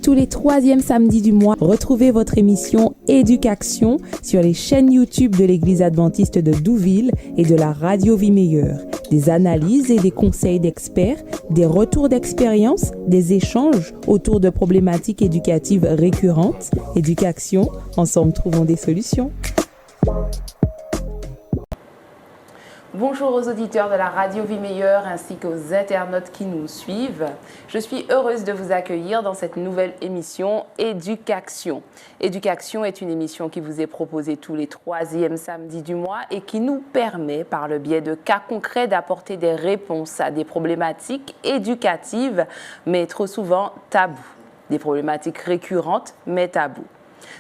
Tous les troisièmes samedis du mois, retrouvez votre émission Éducation sur les chaînes YouTube de l'Église adventiste de Douville et de la Radio Vie Meilleure. Des analyses et des conseils d'experts, des retours d'expérience, des échanges autour de problématiques éducatives récurrentes. Éducation, ensemble trouvons des solutions. Bonjour aux auditeurs de la Radio Vie Meilleure ainsi qu'aux internautes qui nous suivent. Je suis heureuse de vous accueillir dans cette nouvelle émission Éducation. Éducation est une émission qui vous est proposée tous les troisièmes samedis du mois et qui nous permet, par le biais de cas concrets, d'apporter des réponses à des problématiques éducatives, mais trop souvent tabous. Des problématiques récurrentes, mais tabous.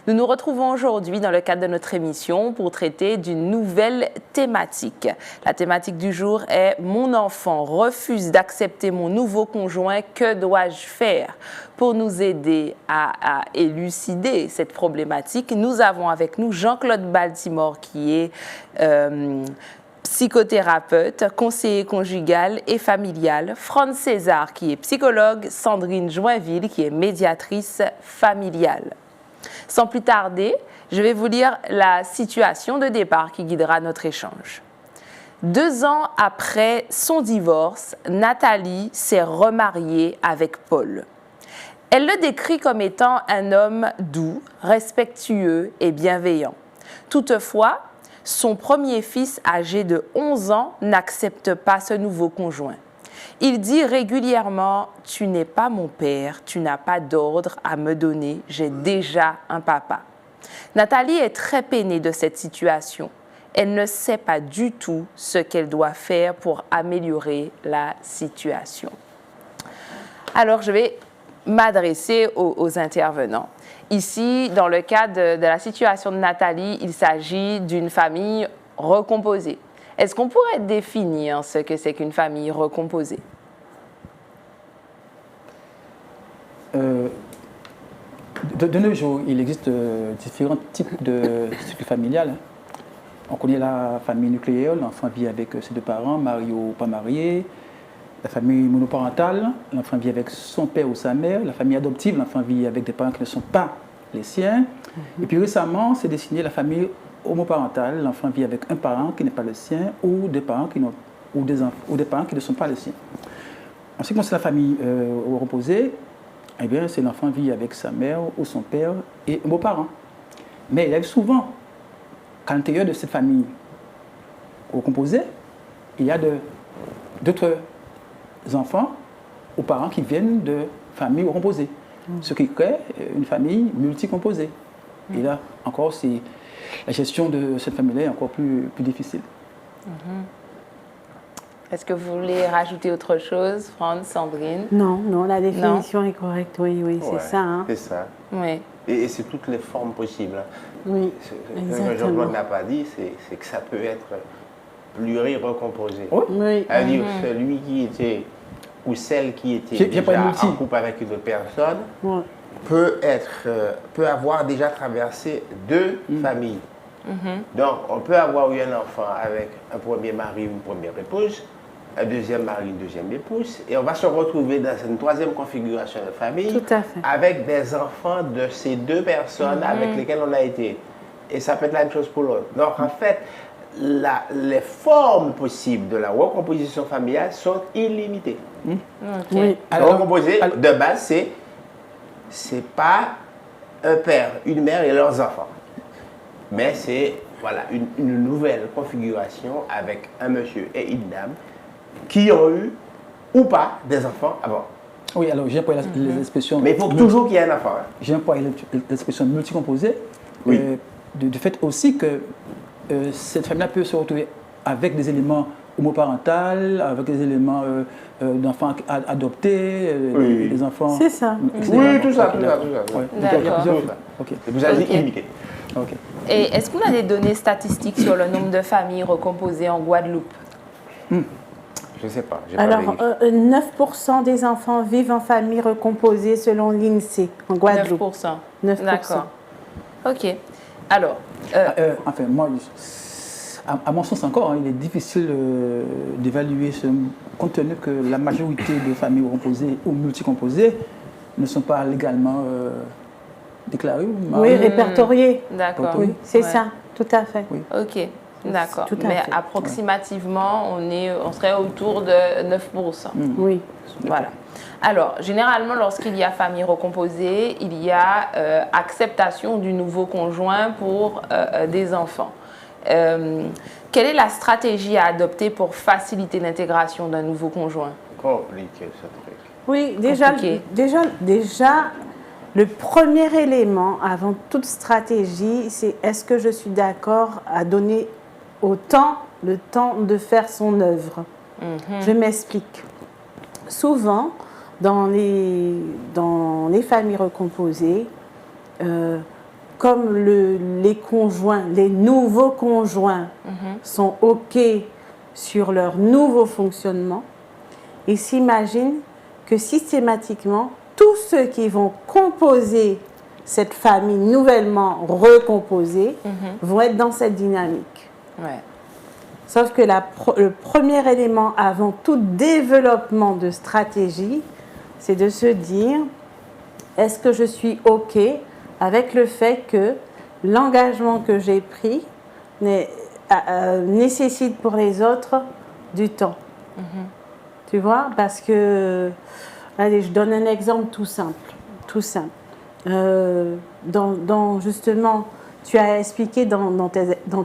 Nous nous retrouvons aujourd'hui dans le cadre de notre émission pour traiter d'une nouvelle thématique. La thématique du jour est « Mon enfant refuse d'accepter mon nouveau conjoint, que dois-je faire ?» Pour nous aider à élucider cette problématique, nous avons avec nous Jean-Claude Baltimore qui est psychothérapeute, conseiller conjugal et familial, Franz César qui est psychologue, Sandrine Joinville qui est médiatrice familiale. Sans plus tarder, je vais vous lire la situation de départ qui guidera notre échange. 2 ans après son divorce, Nathalie s'est remariée avec Paul. Elle le décrit comme étant un homme doux, respectueux et bienveillant. Toutefois, son premier fils, âgé de 11 ans, n'accepte pas ce nouveau conjoint. Il dit régulièrement « Tu n'es pas mon père, tu n'as pas d'ordre à me donner, j'ai déjà un papa ». Nathalie est très peinée de cette situation. Elle ne sait pas du tout ce qu'elle doit faire pour améliorer la situation. Alors, je vais m'adresser aux intervenants. Ici, dans le cadre de la situation de Nathalie, il s'agit d'une famille recomposée. Est-ce qu'on pourrait définir ce que c'est qu'une famille recomposée? De nos jours, il existe différents types de cycle familial. On connaît la famille nucléaire, l'enfant vit avec ses 2 parents, marié ou pas marié. La famille monoparentale, l'enfant vit avec son père ou sa mère. La famille adoptive, l'enfant vit avec des parents qui ne sont pas les siens. Et puis récemment, s'est dessinée la famille homoparentale, l'enfant vit avec un parent qui n'est pas le sien ou des parents qui ne sont pas les siens. En ce qui concerne la famille recomposée, eh bien, c'est l'enfant vit avec sa mère ou son père et un beau-parent. Mais il arrive souvent qu'à l'intérieur de cette famille recomposée, il y a d'autres enfants ou parents qui viennent de familles recomposées, ce qui crée une famille multicomposée. Et là, encore, c'est la gestion de cette famille-là est encore plus difficile. Est-ce que vous voulez rajouter autre chose, Franz, Sandrine? Non, la définition est correcte, oui, c'est ça. Hein. C'est ça. Oui. Et c'est toutes les formes possibles. Oui, Ce que Jean-Claude n'a pas dit, c'est que ça peut être pluri-recomposé. Oui. C'est-à-dire celui qui était, ou celle qui était déjà en couple avec une autre personne, peut avoir déjà traversé 2 familles. Donc, on peut avoir eu un enfant avec un premier mari, une première épouse, un deuxième mari, une deuxième épouse, et on va se retrouver dans une 3e configuration de famille avec des enfants de ces 2 personnes avec lesquelles on a été. Et ça peut être la même chose pour l'autre. Donc, en fait, les formes possibles de la recomposition familiale sont illimitées. Oui. Alors, recomposer, de base, c'est pas un père, une mère et leurs enfants. Mais c'est une nouvelle configuration avec un monsieur et une dame qui ont eu ou pas des enfants avant. Oui, alors j'ai employé l'expression... Mais il faut toujours qu'il y ait un enfant. Hein. J'ai employé l'expression multicomposée, du fait aussi que cette famille-là peut se retrouver avec des éléments homoparentaux, avec des éléments d'enfants adoptés, des enfants... C'est ça. Oui, tout ça. D'accord. Vous avez dit illimité. Et est-ce qu'on a des données statistiques sur le nombre de familles recomposées en Guadeloupe? Je ne sais pas. Alors, 9% des enfants vivent en famille recomposée selon l'INSEE en Guadeloupe. 9%. D'accord. OK. Alors... enfin, moi, à mon sens encore, il est difficile d'évaluer compte tenu que la majorité des familles recomposées ou multicomposées ne sont pas légalement déclarés ou Oui, mariés. répertoriés. D'accord. Oui, c'est Ouais. ça, tout à fait. Oui. Ok, d'accord. Tout à Mais fait. approximativement, on serait autour de 9%. Oui. Voilà. Alors, généralement, lorsqu'il y a famille recomposée, il y a acceptation du nouveau conjoint pour des enfants. Quelle est la stratégie à adopter pour faciliter l'intégration d'un nouveau conjoint? Compliqué ce truc. Oui, déjà, Compliqué. le premier élément avant toute stratégie, c'est est-ce que je suis d'accord à donner le temps de faire son œuvre. Je m'explique. Souvent, dans les familles recomposées, comme les nouveaux conjoints sont OK sur leur nouveau fonctionnement, ils s'imaginent que systématiquement, tous ceux qui vont composer cette famille nouvellement recomposée vont être dans cette dynamique. Ouais. Sauf que le premier élément avant tout développement de stratégie, c'est de se dire, est-ce que je suis OK avec le fait que l'engagement que j'ai pris nécessite pour les autres du temps. Tu vois, parce que, allez, je donne un exemple tout simple. Justement, tu as expliqué dans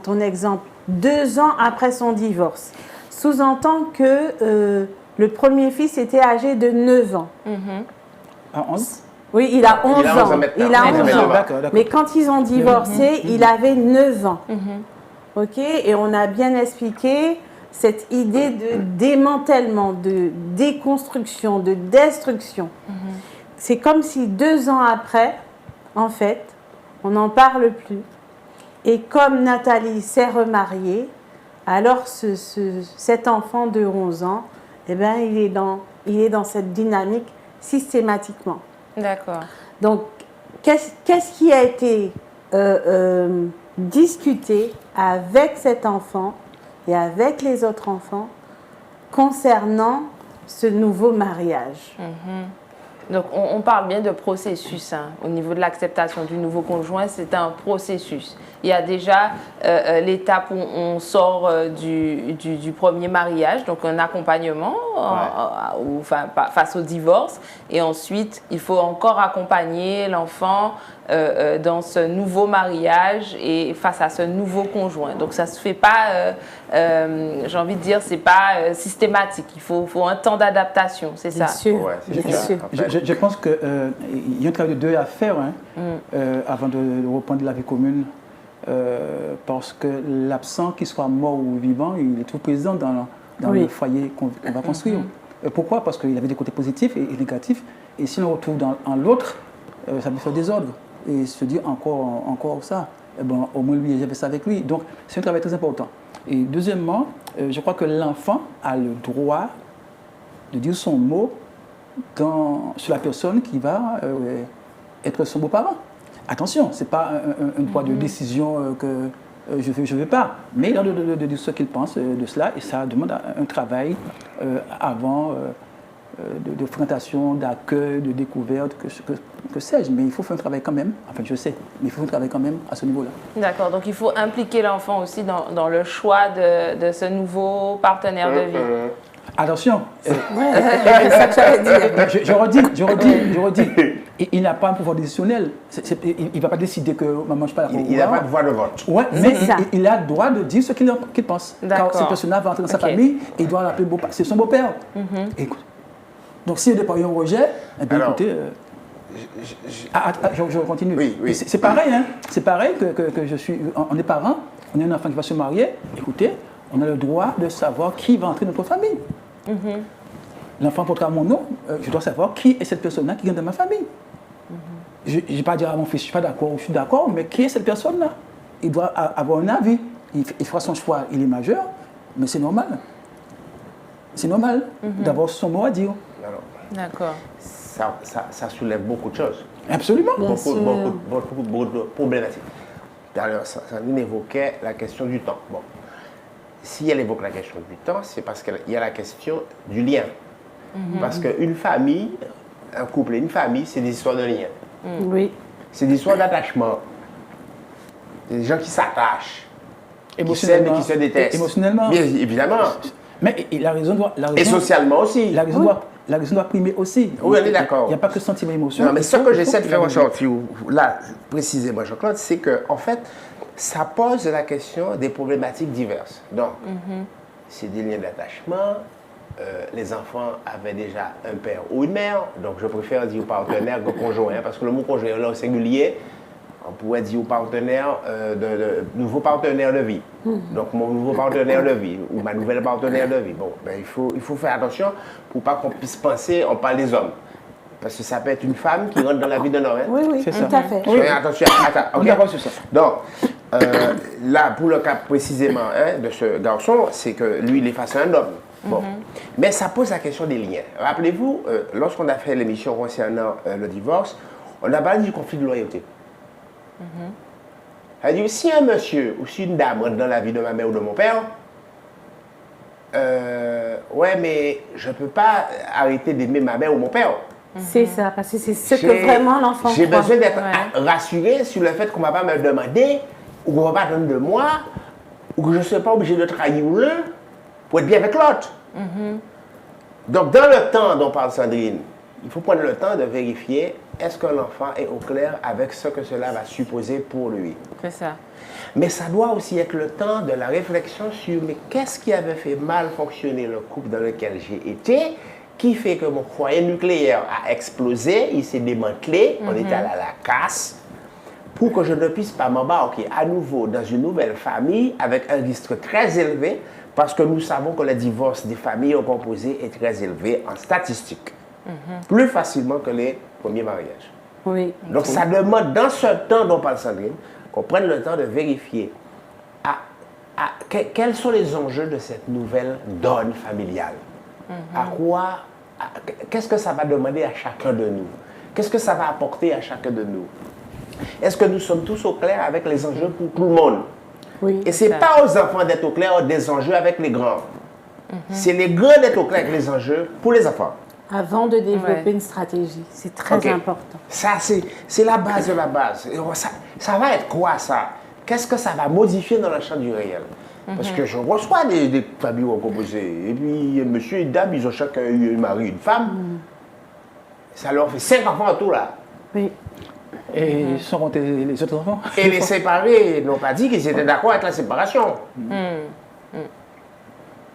ton exemple, 2 ans après son divorce. Sous-entend que le premier fils était âgé de 9 ans. À 11? Oui, il a 11 Il a 11 ans. ans maintenant. Il a 11 ans. D'accord. Mais quand ils ont divorcé, il avait 9 ans. OK? Et on a bien expliqué cette idée de démantèlement, de déconstruction, de destruction. C'est comme si 2 ans après, en fait, on n'en parle plus. Et comme Nathalie s'est remariée, alors cet enfant de 11 ans, eh ben, il est dans cette dynamique systématiquement. D'accord. Donc, qu'est-ce qui a été discuté avec cet enfant et avec les autres enfants concernant ce nouveau mariage? Donc, on parle bien de processus. Au niveau de l'acceptation du nouveau conjoint, c'est un processus. Il y a déjà l'étape où on sort du premier mariage, donc un accompagnement face au divorce. Et ensuite, il faut encore accompagner l'enfant dans ce nouveau mariage et face à ce nouveau conjoint. Donc, ça ne se fait pas, j'ai envie de dire, c'est pas systématique. Il faut un temps d'adaptation, c'est ça? Bien sûr. Ouais, c'est Bien ça. sûr. En fait. Je pense qu'il y a un travail de deuil à faire avant de reprendre la vie commune. Parce que l'absent, qu'il soit mort ou vivant, il est tout présent dans Oui. le foyer qu'on va construire. Pourquoi? Parce qu'il avait des côtés positifs et négatifs. Et si on retrouve en l'autre, ça peut faire désordre. Et se dire encore ça. Eh ben, au moins lui, j'avais ça avec lui. Donc c'est un travail très important. Et deuxièmement, je crois que l'enfant a le droit de dire son mot sur la personne qui va être son beau-parent. Attention, ce n'est pas un poids de décision que je ne veux pas, mais il a de dire ce qu'il pense de cela, et ça demande un travail avant de fréquentation, d'accueil, de découverte, que sais-je, mais il faut faire un travail quand même, enfin je sais, mais il faut faire un travail quand même à ce niveau-là. D'accord, donc il faut impliquer l'enfant aussi dans le choix de ce nouveau partenaire de vie. Attention, C'est ça que j'allais dire. je redis, il n'a pas un pouvoir décisionnel. Il ne va pas décider que maman ne mange pas la Il n'a pas de voix de vote. Ouais, mais ça. il a le droit de dire ce qu'il pense. D'accord. Quand cette personne-là va entrer dans sa Ok. famille, il doit l'appeler beau-père. C'est son beau-père. Écoute. Donc s'il n'y a pas eu un rejet, eh bien, Alors, écoutez, je continue. Oui. C'est pareil, hein. C'est pareil que je suis. On est parents, on a un enfant qui va se marier. Écoutez, on a le droit de savoir qui va entrer dans notre famille. L'enfant portera mon nom, je dois savoir qui est cette personne-là qui vient de ma famille. Je ne vais pas dire à mon fils, je ne suis pas d'accord ou je suis d'accord, mais qui est cette personne-là? Il doit avoir un avis. Il fera son choix, il est majeur, mais c'est normal. C'est normal d'avoir son mot à dire. Alors, D'accord. ça soulève beaucoup de choses. Absolument. Beaucoup de problématiques. D'ailleurs, Sandrine évoquait la question du temps. Bon, si elle évoque la question du temps, c'est parce qu'il y a la question du lien. Parce qu'une famille un couple et une famille, c'est des histoires de liens. Oui. C'est des histoires d'attachement. C'est des gens qui s'attachent, qui s'aiment et Émotionnellement. qui se détestent. Émotionnellement. Bien évidemment. Mais la raison doit... Et socialement aussi. La raison doit primer aussi. Oui, on est d'accord. Il n'y a pas que sentiment émotion. Non, mais ce que j'essaie de faire ressortir, ressortir, là, précisément, Jean-Claude, c'est que, en fait, ça pose la question des problématiques diverses. Donc, c'est des liens d'attachement. Les enfants avaient déjà un père ou une mère, donc je préfère dire partenaire que conjoint, parce que le mot conjoint, là, au singulier, on pourrait dire partenaire, nouveau partenaire de vie. Donc, mon nouveau partenaire de vie, ou ma nouvelle partenaire de vie. Bon, ben, il faut faire attention pour pas qu'on puisse penser, on parle des hommes. Parce que ça peut être une femme qui rentre dans la vie d'un homme. Hein? Oui, oui, C'est tout ça. à fait. Soyez attention. Attends, On ok. est d'accord sur ça. Donc, là, pour le cas précisément de ce garçon, c'est que lui, il est face à un homme. Bon. Mais ça pose la question des liens. Rappelez-vous, lorsqu'on a fait l'émission concernant le divorce, on a parlé du conflit de loyauté. C'est-à-dire, si un monsieur ou si une dame rentre dans la vie de ma mère ou de mon père, ouais, mais je ne peux pas arrêter d'aimer ma mère ou mon père. C'est ça, parce que c'est ce que vraiment l'enfant J'ai croit. besoin d'être rassuré sur le fait qu'on ne va pas me demander, ou qu'on ne va pas attendre de moi, ou que je ne suis pas obligé de trahir l'un pour être bien avec l'autre. Donc, dans le temps dont parle Sandrine, il faut prendre le temps de vérifier est-ce que l'enfant est au clair avec ce que cela va supposer pour lui. C'est ça. Mais ça doit aussi être le temps de la réflexion sur mais qu'est-ce qui avait fait mal fonctionner le couple dans lequel j'ai été, qui fait que mon foyer nucléaire a explosé, il s'est démantelé, on est allé à la casse, pour que je ne puisse pas m'embarquer à nouveau dans une nouvelle famille avec un risque très élevé, parce que nous savons que le divorce des familles composées est très élevé en statistique, plus facilement que les premiers mariages. Oui. Donc ça demande, dans ce temps dont parle Sandrine, qu'on prenne le temps de vérifier quels sont les enjeux de cette nouvelle donne familiale. Qu'est-ce que ça va demander à chacun de nous? Qu'est-ce que ça va apporter à chacun de nous? Est-ce que nous sommes tous au clair avec les enjeux pour tout le monde? Oui. Et ce n'est pas aux enfants d'être au clair des enjeux avec les grands. C'est les grands d'être au clair avec les enjeux pour les enfants. Avant de développer Ouais. une stratégie, c'est très Ok. important. Ça, c'est la base de la base. Et ça va être quoi, ça? Qu'est-ce que ça va modifier dans le champ du réel? Parce que je reçois des familles recomposées. Et puis, monsieur et dame, ils ont chacun eu un mari et une femme. Ça leur fait 5 enfants en tout, là. Oui. Et seront les autres enfants? Et les séparés n'ont pas dit qu'ils étaient d'accord avec la séparation.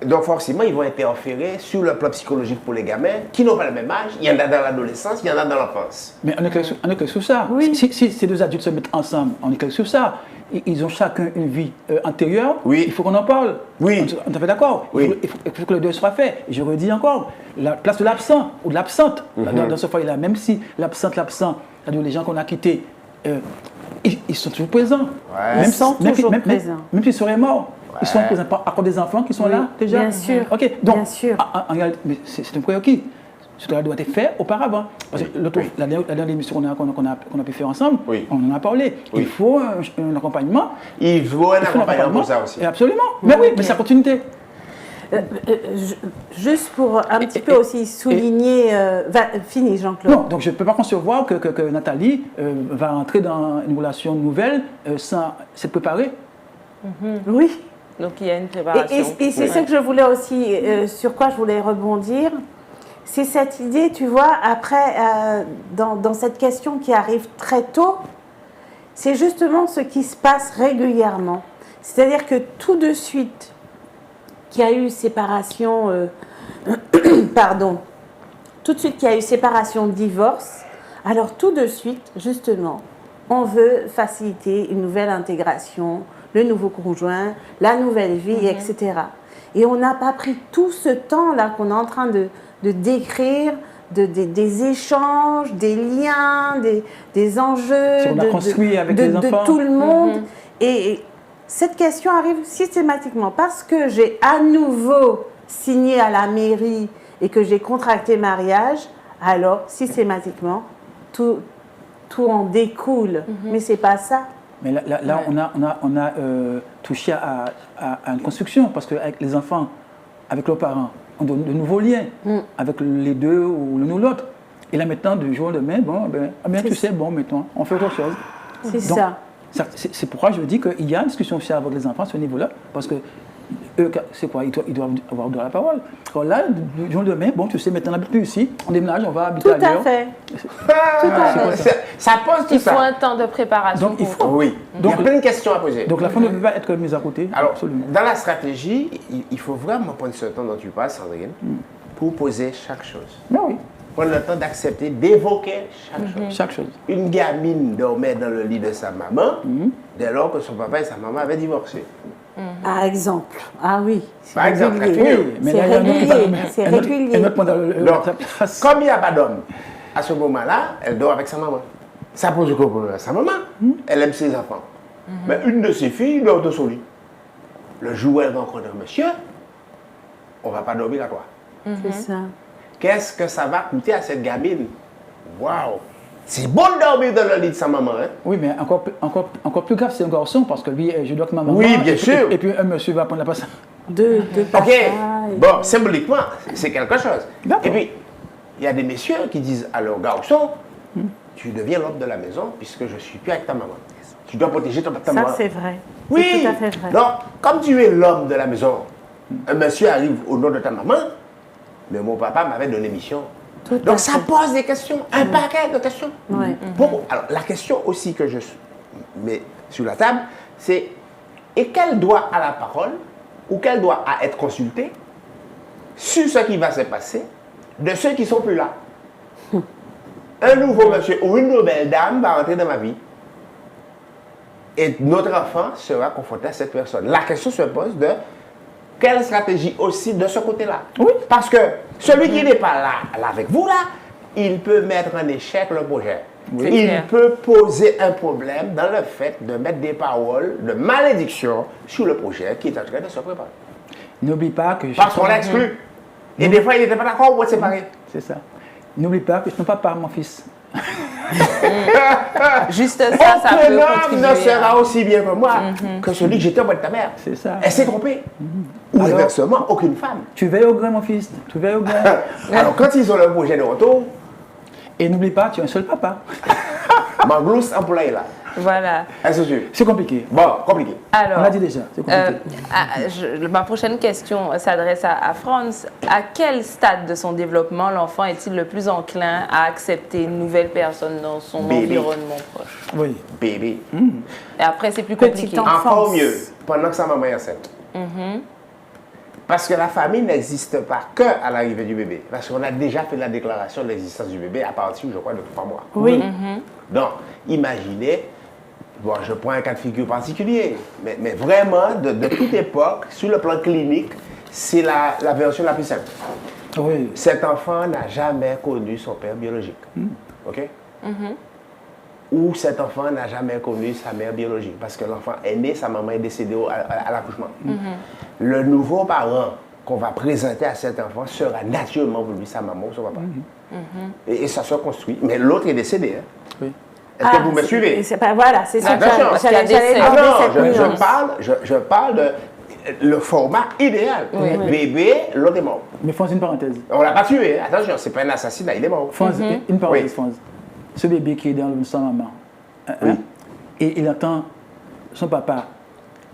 Donc forcément, ils vont interférer sur le plan psychologique pour les gamins qui n'ont pas le même âge. Il y en a dans l'adolescence, il y en a dans l'enfance. Mais on est clair sur ça. Oui. Si ces deux adultes se mettent ensemble, on est clair sur ça. Ils ont chacun une vie antérieure. Oui. Il faut qu'on en parle. Oui. On est d'accord. Oui. Il faut que le deuil soit fait. Et je redis encore, la place de l'absent ou de l'absente dans ce foyer-là, même si l'absent, c'est-à-dire les gens qu'on a quittés, ils sont toujours présents. Ouais. Ils sont toujours présents. Même s'ils seraient morts. Ils sont présents à cause des enfants qui sont Oui, là déjà. bien sûr. Ok, donc Bien sûr. en réalité, mais c'est un prérequis. Ce travail doit être fait auparavant. Parce que la dernière émission qu'on a pu faire ensemble, Oui. on en a parlé. Oui. Il faut un accompagnement. Il faut un Il faut accompagnement pour ça aussi. Et absolument. Mais oui, mais c'est la continuité. Juste pour un petit peu aussi souligner... Fini, Jean-Claude. Non, donc je ne peux pas concevoir que Nathalie va entrer dans une relation nouvelle sans s'être préparée. Oui. Donc il y a une préparation. Et c'est ce que je voulais aussi, sur quoi je voulais rebondir. C'est cette idée, tu vois, après, dans cette question qui arrive très tôt, c'est justement ce qui se passe régulièrement. C'est-à-dire que tout de suite qu'il y a eu séparation, tout de suite qu'il y a eu séparation, divorce, alors tout de suite, justement, on veut faciliter une nouvelle intégration, le nouveau conjoint, la nouvelle vie, etc. Et on n'a pas pris tout ce temps-là qu'on est en train de décrire, des échanges, des liens, des enjeux, Ce qu'on a construit avec les enfants. de tout le monde. Et cette question arrive systématiquement parce que j'ai à nouveau signé à la mairie et que j'ai contracté mariage, alors systématiquement, tout en découle. Mais c'est pas ça. Mais là on a touché à une construction, parce qu'avec les enfants, avec leurs parents, on donne de nouveaux liens avec les deux ou l'un ou l'autre. Et là maintenant, du jour au lendemain, bon, tu sais, bon, maintenant, on fait autre chose. C'est Donc, ça. C'est pourquoi je dis qu'il y a une discussion aussi avec les enfants à ce niveau-là, parce que eux, c'est quoi, ils doivent avoir de la parole. Alors là, du jour au lendemain, bon, tu sais, maintenant on n'habite plus ici, on déménage, on va habiter ailleurs. Tout à fait. Ça pose tout Il faut ça. un temps de préparation. Donc, il faut. Oui, Donc, il y a plein de questions à poser. Donc l'enfant ne peut pas être mise à côté. Alors, absolument. dans la stratégie, il faut vraiment prendre ce temps dont tu parles, Sandrine, pour poser chaque chose. Ben oui, Prendre le temps d'accepter, d'évoquer chaque chose. chaque chose. Une gamine dormait dans le lit de sa maman dès lors que son papa et sa maman avaient divorcé. Par exemple. Ah oui. C'est Par exemple, la régulier. figure. Mais C'est là, il y a un autre qui régulier. parle- C'est un autre- régulier. un autre pendant Donc, la place. comme il n'y a pas d'homme, à ce moment-là, elle dort avec sa maman. Ça pose aucun problème à sa maman. Elle aime ses enfants. Mais une de ses filles dort de son lit. Le jour où elle rencontre un monsieur, on ne va pas dormir à toi. C'est ça. Qu'est-ce que ça va coûter à cette gamine? Waouh! C'est bon de dormir dans le lit de sa maman, hein? Oui, mais encore plus grave, c'est un garçon, parce que lui, je dois que ma maman. Oui, bien et puis- sûr. Et puis un monsieur va prendre la place. De papa. Ok, bon, symboliquement, c'est quelque chose. D'accord. Et puis, il y a des messieurs qui disent à leur garçon, tu deviens l'homme de la maison puisque je ne suis plus avec ta maman. Tu dois protéger ta maman. Ça, c'est vrai. Oui, C'est tout à fait vrai. donc, comme tu es l'homme de la maison, un monsieur arrive au nom de ta maman, mais mon papa m'avait donné mission. Tout à Donc, ça fait. pose des questions, un paquet de questions. Ouais. Alors, la question aussi que je mets sur la table, c'est et quel doit à la parole ou quel doit à être consulté sur ce qui va se passer de ceux qui ne sont plus là. Un nouveau monsieur ou une nouvelle dame va entrer dans ma vie et notre enfant sera confronté à cette personne. La question se pose de quelle stratégie aussi de ce côté-là. Oui. Parce que celui qui n'est pas là avec vous, là, il peut mettre en échec le projet. C'est Il clair. peut poser un problème dans le fait de mettre des paroles de malédiction sur le projet qui est en train de se préparer. N'oublie pas que... Parce qu'on l'a exclu. Et des fois, il n'était pas d'accord pour être séparé. C'est ça. N'oublie pas que je ne suis pas mon fils. Juste ça, ça Aucun peut homme contribuer. ne sera aussi bien que moi que celui que j'étais auprès de ta mère. C'est ça. Elle s'est trompée. Ou Alors- inversement, aucune femme. Tu veilles au grain, mon fils. Tu veilles au grain. Alors, quand ils ont le projet de retour, Et n'oublie pas, tu es un seul papa. Manglous employé là. Voilà. Est-ce que C'est compliqué. Bon, compliqué. Alors, On l'a dit déjà, c'est compliqué. ma prochaine question s'adresse à Franz. À quel stade de son développement l'enfant est-il le plus enclin à accepter une nouvelle personne dans son Bébé. environnement proche? Oui. Bébé. Et après, c'est plus Petit compliqué. enfant. Encore Enfance. mieux, pendant que sa maman est enceinte. Parce que la famille n'existe pas que à l'arrivée du bébé. Parce qu'on a déjà fait la déclaration de l'existence du bébé à partir, je crois, de 3 mois. Oui. Donc, imaginez, bon, je prends un cas de figure particulier, mais vraiment, de toute époque, sur le plan clinique, c'est la version la plus simple. Oui. Cet enfant n'a jamais connu son père biologique. OK? Ou cet enfant n'a jamais connu sa mère biologique. Parce que l'enfant est né, sa maman est décédée à l'accouchement. Le nouveau parent qu'on va présenter à cet enfant sera naturellement pour lui sa maman ou son papa. Et ça se construit. Mais l'autre est décédé. Hein. Oui. Est-ce que vous me suivez? C'est pas, voilà, c'est ça que Attention, parce qu'il y a j'allais des demander Ah cette non, nuance. je parle de le format idéal. Bébé, l'autre est mort. Mais Franz, une parenthèse. On l'a pas tué, hein. Attention, c'est pas un assassinat, il est mort. Franz, une parenthèse, Oui. Franz. Ce bébé qui est dans sa maman, hein, Oui. et il entend son papa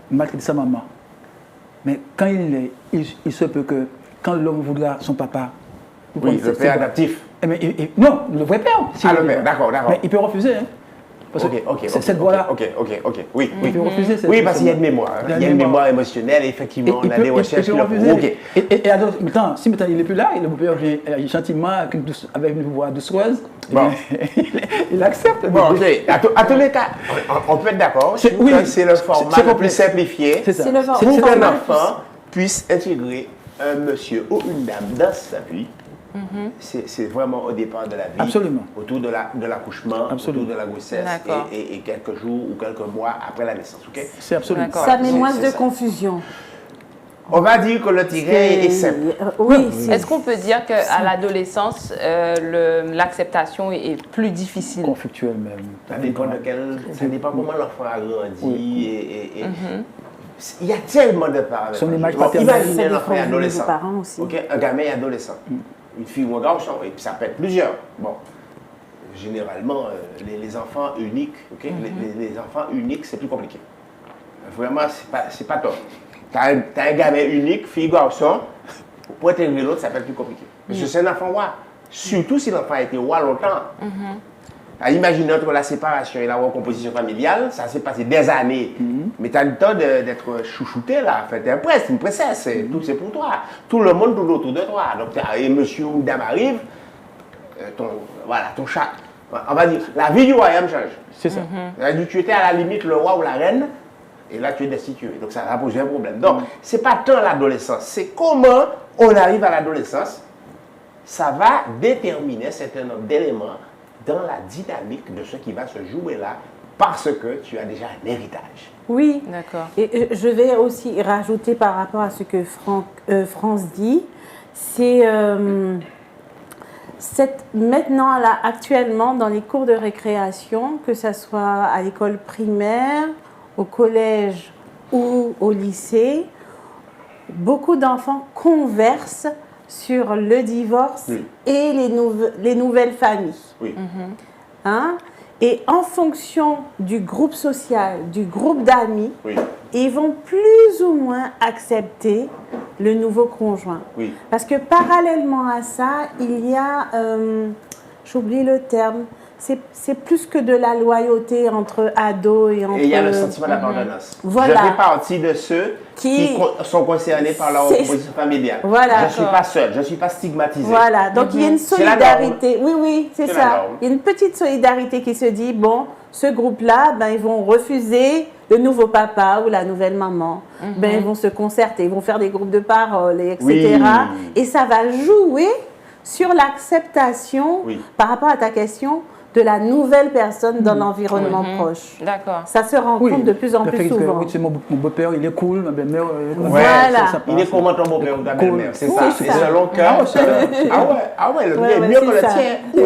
maltraiter sa maman. Mais quand il est, il se peut que quand l'homme voudra son papa, vous Oui, comprenez, le c'est- père c'est- adaptif. Eh, mais non, le vrai père. si Ah, vous le voulez. père, d'accord. Mais il peut refuser, hein. Parce que Ok, cette voie-là, ok. il peut refuser. Oui, parce qu'il y a une mémoire. hein. Il y a une mémoire émotionnelle, effectivement, on a des recherches sur le refuser. Ok. Et alors, maintenant, si maintenant il n'est plus là, et le père vient gentiment avec une voix doucereuse, eh Bon. bien, il accepte. Bon, ok. À tous les cas, on peut être d'accord sur Oui, que c'est le format c'est le complet. plus simplifié C'est ça. C'est le format. pour C'est qu'un le enfant puisse intégrer un monsieur ou une dame dans sa vie. C'est vraiment au départ de la vie. Absolument. Autour de l'accouchement, Absolument. autour de la grossesse D'accord. et quelques jours ou quelques mois après la naissance. ok? C'est absolument. D'accord. Ça met moins C'est de ça. confusion. On va dire que le tiret est simple. Oui, Est-ce qu'on peut dire qu'à l'adolescence, l'acceptation est plus difficile? Conflictuel même. Ça dépend comment l'enfant a grandi. Et il y a tellement de paramètres. Son image Bon, paternelle. imaginez Ça un dépend enfant des adolescent. parents aussi. Ok, un gamin adolescent. Une fille ou un garçon, et puis ça peut être plusieurs. Bon, généralement, les enfants uniques, ok, les enfants uniques, c'est plus compliqué. Vraiment, c'est pas top. T'as un gamin unique, fille, garçon, pour intégrer l'autre, ça peut être plus compliqué. Parce que c'est un enfant roi. Surtout si l'enfant a été roi longtemps. Imaginez entre la séparation et la recomposition familiale, ça s'est passé des années. Mais tu as le temps d'être chouchouté là. En fait, t'es un prince, une princesse, tout c'est pour toi. Tout le monde tourne autour de toi. Donc, et monsieur ou dame arrive, ton chat. On va dire, la vie du royaume change. C'est ça. Tu étais à la limite le roi ou la reine, et là tu es destitué. Donc ça va poser un problème. Donc, c'est pas tant l'adolescence, c'est comment on arrive à l'adolescence. Ça va déterminer un certain nombre d'éléments dans la dynamique de ce qui va se jouer là, parce que tu as déjà un héritage. Oui, D'accord. Et je vais aussi rajouter par rapport à ce que France dit, c'est maintenant, là, actuellement, dans les cours de récréation, que ce soit à l'école primaire, au collège ou au lycée, beaucoup d'enfants conversent sur le divorce et les nouvelles familles. Oui. Hein? Et en fonction du groupe social, du groupe d'amis, ils vont plus ou moins accepter le nouveau conjoint. Oui. Parce que parallèlement à ça, il y a, j'oublie le terme, c'est plus que de la loyauté entre ados et entre... Et il y a le sentiment d'appartenance. Voilà. Je fais partie de ceux qui sont concernés par la recomposition familiale. Voilà. Je ne suis pas seul, je ne suis pas stigmatisé. Voilà, donc il y a une solidarité. Oui, c'est C'est la ça. norme. Il y a une petite solidarité qui se dit, bon, ce groupe-là, ben, ils vont refuser le nouveau papa ou la nouvelle maman. Ben, ils vont se concerter, ils vont faire des groupes de parole, etc. Oui. Et ça va jouer sur l'acceptation, par rapport à ta question, de la nouvelle personne dans l'environnement proche. D'accord. Ça se rencontre de plus en plus souvent. Oui, mon beau-père, il est cool, ma belle-mère... Voilà. Il est comment ton beau-père ou ta belle-mère? C'est ça. C'est Et ça. selon cœur. Ah ouais, le mien est mieux que le tien.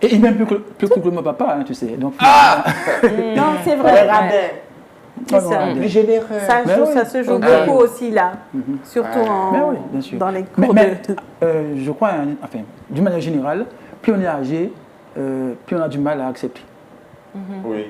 Et il est même plus cool que mon papa, hein, tu sais. Donc, Non, c'est vrai. C'est ça. Plus généreux. Ça se joue beaucoup aussi là, surtout bien sûr. dans les cours je crois, enfin, d'une manière générale, plus on est âgé, plus on a du mal à accepter. Oui.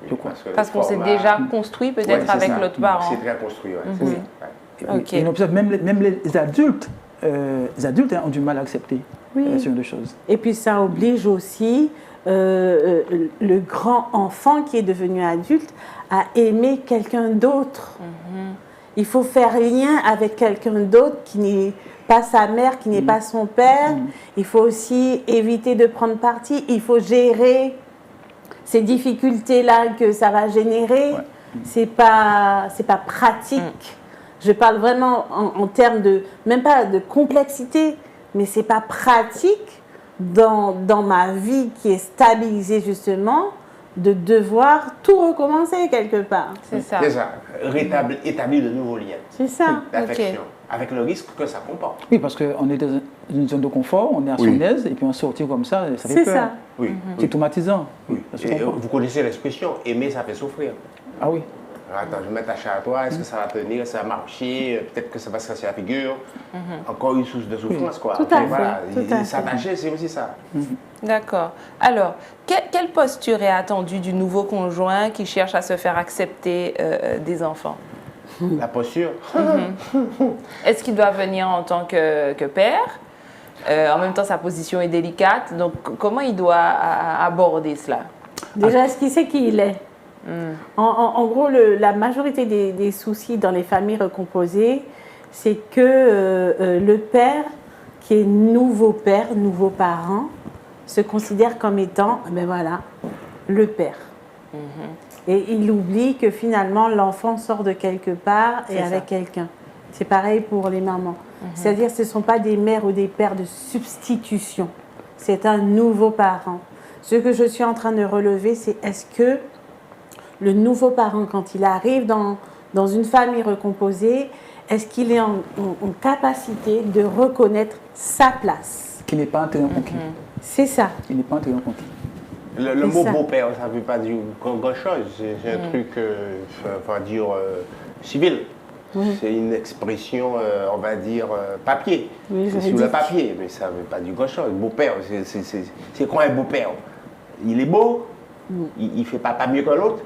Je crois. Parce qu'on s'est déjà construit peut-être avec l'autre parent. C'est très construit, c'est ça. Ok. Et on observe même les adultes, ont du mal à accepter ce genre de choses. Et puis ça oblige aussi le grand enfant qui est devenu adulte à aimer quelqu'un d'autre. Il faut faire lien avec quelqu'un d'autre qui n'est pas sa mère, qui n'est pas son père. Il faut aussi éviter de prendre parti. Il faut gérer ces difficultés-là que ça va générer. C'est pas pratique. Je parle vraiment en termes de, même pas de complexité, mais c'est pas pratique dans ma vie qui est stabilisée justement, de devoir tout recommencer quelque part. C'est ça. C'est ça. Établir de nouveaux liens. C'est ça. D'affection. Avec le risque que ça comporte. Oui, parce qu'on est dans une zone de confort, on est à son aise, et puis on sortir comme ça fait peur. C'est ça. C'est traumatisant. Et vous connaissez l'expression, aimer, ça fait souffrir. Ah oui. Attends, je vais m'attacher à toi, est-ce que ça va tenir, ça va marcher, peut-être que ça va se casser la figure. Encore une source de souffrance, quoi. Tout à fait. S'attacher, c'est aussi ça. D'accord. Alors, quelle posture est attendue du nouveau conjoint qui cherche à se faire accepter des enfants? La posture. Est-ce qu'il doit venir en tant que père? En même temps, sa position est délicate. Donc, comment il doit aborder cela? Déjà, est-ce qu'il sait qui il est? En gros, la majorité des soucis dans les familles recomposées, c'est que le père, qui est nouveau parent, se considère comme étant, ben voilà, le père. Et il oublie que finalement, l'enfant sort de quelque part et avec quelqu'un. C'est pareil pour les mamans. C'est-à-dire ce ne sont pas des mères ou des pères de substitution. C'est un nouveau parent. Ce que je suis en train de relever, c'est est-ce que le nouveau parent, quand il arrive dans une famille recomposée, est-ce qu'il est en capacité de reconnaître sa place? Qui n'est pas un terrain conquis. C'est ça. Qui n'est pas un terrain conquis. Le mot beau-père, ça ne veut pas dire grand-chose. C'est un truc, on va dire, civil. C'est une expression, on va dire, papier. Oui, C'est sur le papier, mais ça ne veut pas dire grand-chose. Beau-père, c'est quoi un beau-père? Il est beau, il ne fait pas mieux que l'autre.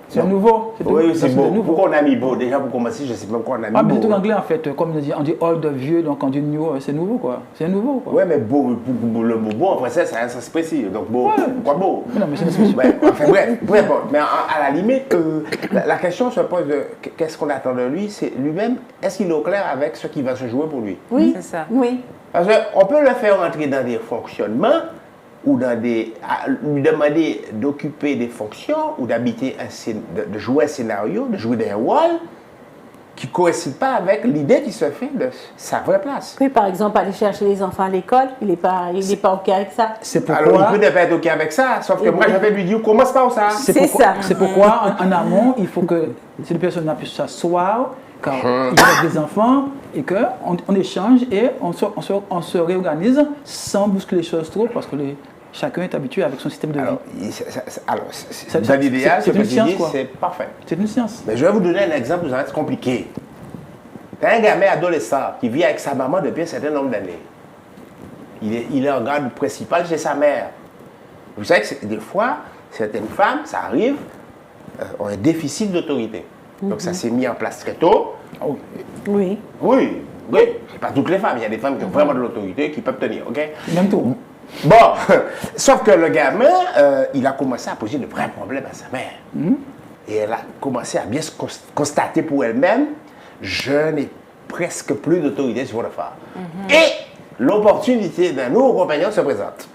C'est un nouveau. Oui, c'est beau. Pourquoi on a mis beau? Déjà, pour commencer, je ne sais pas pourquoi on a mis beau. Mais c'est tout anglais en fait. Comme on dit old, vieux, donc on dit new, c'est nouveau quoi. C'est nouveau quoi. Oui, mais beau, le mot beau en français, ça se précise. Donc beau, pourquoi beau? Mais non, mais c'est une expression. Enfin bref, peu importe. Mais à la limite, la question se pose de qu'est-ce qu'on attend de lui? C'est lui-même, est-ce qu'il est au clair avec ce qui va se jouer pour lui? Oui, C'est ça. oui. Parce qu'on peut le faire entrer dans des fonctionnements ou lui demander d'occuper des fonctions ou de jouer un scénario, de jouer des rôles qui ne coïncident pas avec l'idée qui se fait de sa vraie place. Oui, par exemple, aller chercher les enfants à l'école, il n'est pas OK avec ça. C'est pourquoi. Alors, il peut ne pas être OK avec ça, sauf que moi, je vais lui dire, commence par ça. C'est pourquoi, en amont, il faut que si les personnes puissent s'asseoir, car il y a des enfants, et qu'on échange et on se réorganise sans bousculer les choses trop, parce que chacun est habitué avec son système de vie. Dans l'idéal, ce que tu dis, quoi. c'est parfait. C'est une science. Mais je vais vous donner un exemple, ça va être compliqué. T'as un gamin adolescent qui vit avec sa maman depuis un certain nombre d'années. Il est en garde principale chez sa mère. Vous savez que des fois, certaines femmes, ça arrive, ont un déficit d'autorité. Donc ça s'est mis en place très tôt. Oui. Oui, c'est pas toutes les femmes. Il y a des femmes qui ont vraiment de l'autorité, qui peuvent tenir, ok? Même tout. Bon, sauf que le gamin, il a commencé à poser de vrais problèmes à sa mère. Et elle a commencé à bien se constater pour elle-même, je n'ai presque plus d'autorité sur votre femme. Et l'opportunité d'un nouveau compagnon se présente.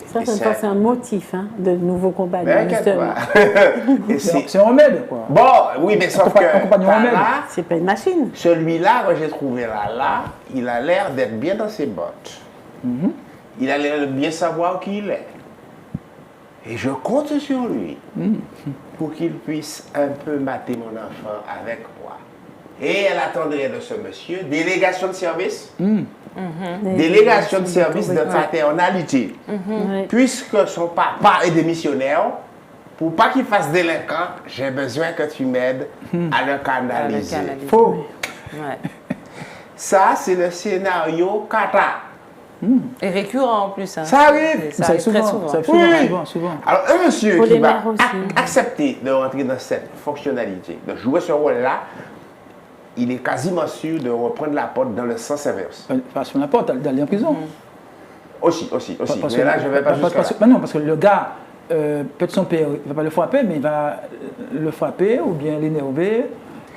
Ça c'est un motif de nouveau compagnon, justement. C'est un remède, quoi. Bon, oui, mais sauf que là, c'est pas une machine. Celui-là, que j'ai trouvé là, il a l'air d'être bien dans ses bottes. Il a l'air de bien savoir qui il est. Et je compte sur lui pour qu'il puisse un peu mater mon enfant avec moi. Et elle attendrait de ce monsieur délégation de service. Délégation de service de paternalité. Puisque son papa est démissionnaire, pour pas qu'il fasse délinquant, j'ai besoin que tu m'aides à le canaliser. Faux. Ça, c'est le scénario kata. Et récurrent en plus. Hein. Ça arrive. Ça arrive très souvent. Ça souvent. Alors, un monsieur qui va accepter de rentrer dans cette fonctionnalité, de jouer ce rôle-là, il est quasiment sûr de reprendre la porte dans le sens inverse. Pas sur la porte, d'aller en prison. Aussi. Mais là, je ne vais pas jusqu'à là. Non, parce que le gars, peut-être son père, il ne va pas le frapper, mais il va le frapper ou bien l'énerver.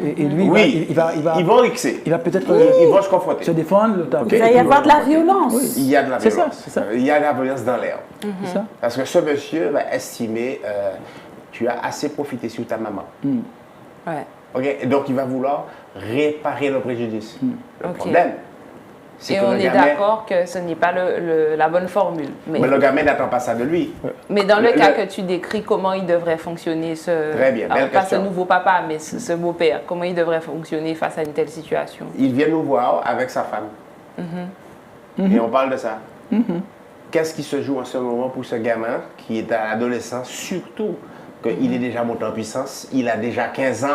Et lui, ils vont rixer. Il va peut-être ils vont se confronter. Se défendre. Il va y avoir de la violence. Oui. Il y a de la violence. C'est ça. Il y a de la violence dans l'air. C'est ça. Parce que ce monsieur va estimer tu as assez profité sur ta maman. Ouais. Okay? Et donc, il va vouloir réparer le préjudice. Le problème, c'est que on est d'accord que ce n'est pas la bonne formule. Mais le gamin n'attend pas ça de lui. Mais dans le cas que tu décris, comment il devrait fonctionner Très bien, belle pas question. ce nouveau papa, mais ce beau-père, comment il devrait fonctionner face à une telle situation? Il vient nous voir avec sa femme. Et on parle de ça. Qu'est-ce qui se joue en ce moment pour ce gamin qui est à l'adolescence, surtout qu'il est déjà monté en puissance, il a déjà 15 ans.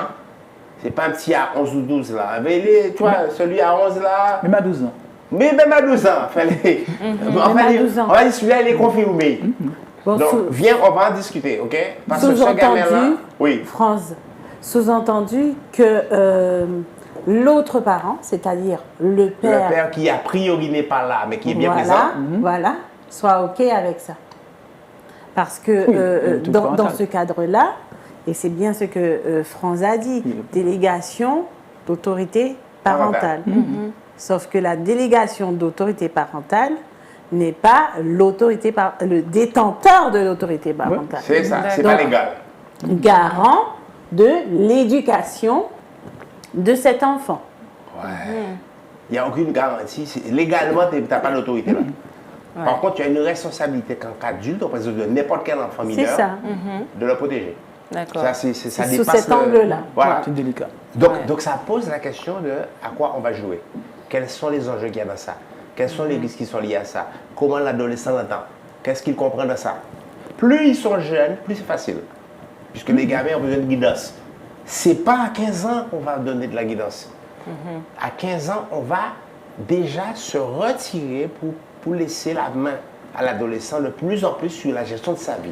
C'est pas un petit à 11 ou 12 là. Mais tu vois, celui à 11 là. Même à 12 ans. Mais même à 12 ans. On va dire celui-là, il est confirmé. Donc, viens, on va en discuter, ok? Parce que ce gamin-là. Oui. France, sous-entendu que l'autre parent, c'est-à-dire le père. Le père qui a priori n'est pas là, mais qui est bien présent. Voilà, soit OK avec ça. Parce que dans ce cadre-là, et c'est bien ce que Franz a dit, délégation d'autorité parentale. Sauf que la délégation d'autorité parentale n'est pas le détenteur de l'autorité parentale. C'est ça, c'est pas légal. Garant de l'éducation de cet enfant. Ouais. Il n'y a aucune garantie. Légalement, tu n'as pas l'autorité là. Par contre, tu as une responsabilité qu'en cas d'adulte, au président de n'importe quel enfant mineur, de le protéger. D'accord. Ça sous cet angle-là. Voilà. C'est délicat. Donc ça pose la question de à quoi on va jouer. Quels sont les enjeux qu'il y a dans ça? Quels sont les risques qui sont liés à ça? Comment l'adolescent l'entend? Qu'est-ce qu'il comprend de ça? Plus ils sont jeunes, plus c'est facile. Puisque les gamins ont besoin de guidance. c'est pas à 15 ans qu'on va donner de la guidance. À 15 ans, on va déjà se retirer pour laisser la main à l'adolescent de plus en plus sur la gestion de sa vie.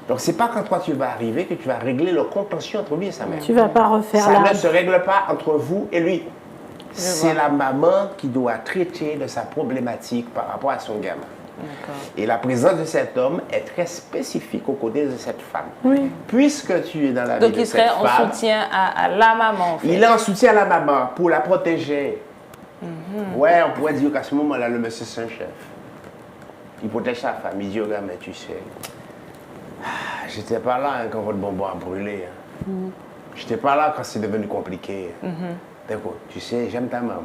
Donc, c'est pas quand toi tu vas arriver que tu vas régler le contentieux entre lui et sa mère. Tu vas pas refaire Ça la... ne se règle pas entre vous et lui. C'est la maman qui doit traiter de sa problématique par rapport à son gamin. Et la présence de cet homme est très spécifique aux côtés de cette femme. Oui. Puisque tu es dans la vie Donc, de il cette serait en femme, soutien à la maman, en fait. il est en soutien à la maman pour la protéger. Ouais, on pourrait dire qu'à ce moment-là, le monsieur c'est un chef. Il protège sa femme. Il dit au gars, mais tu sais, j'étais pas là quand votre bonbon a brûlé. J'étais pas là quand c'est devenu compliqué. D'accord, tu sais, j'aime ta maman.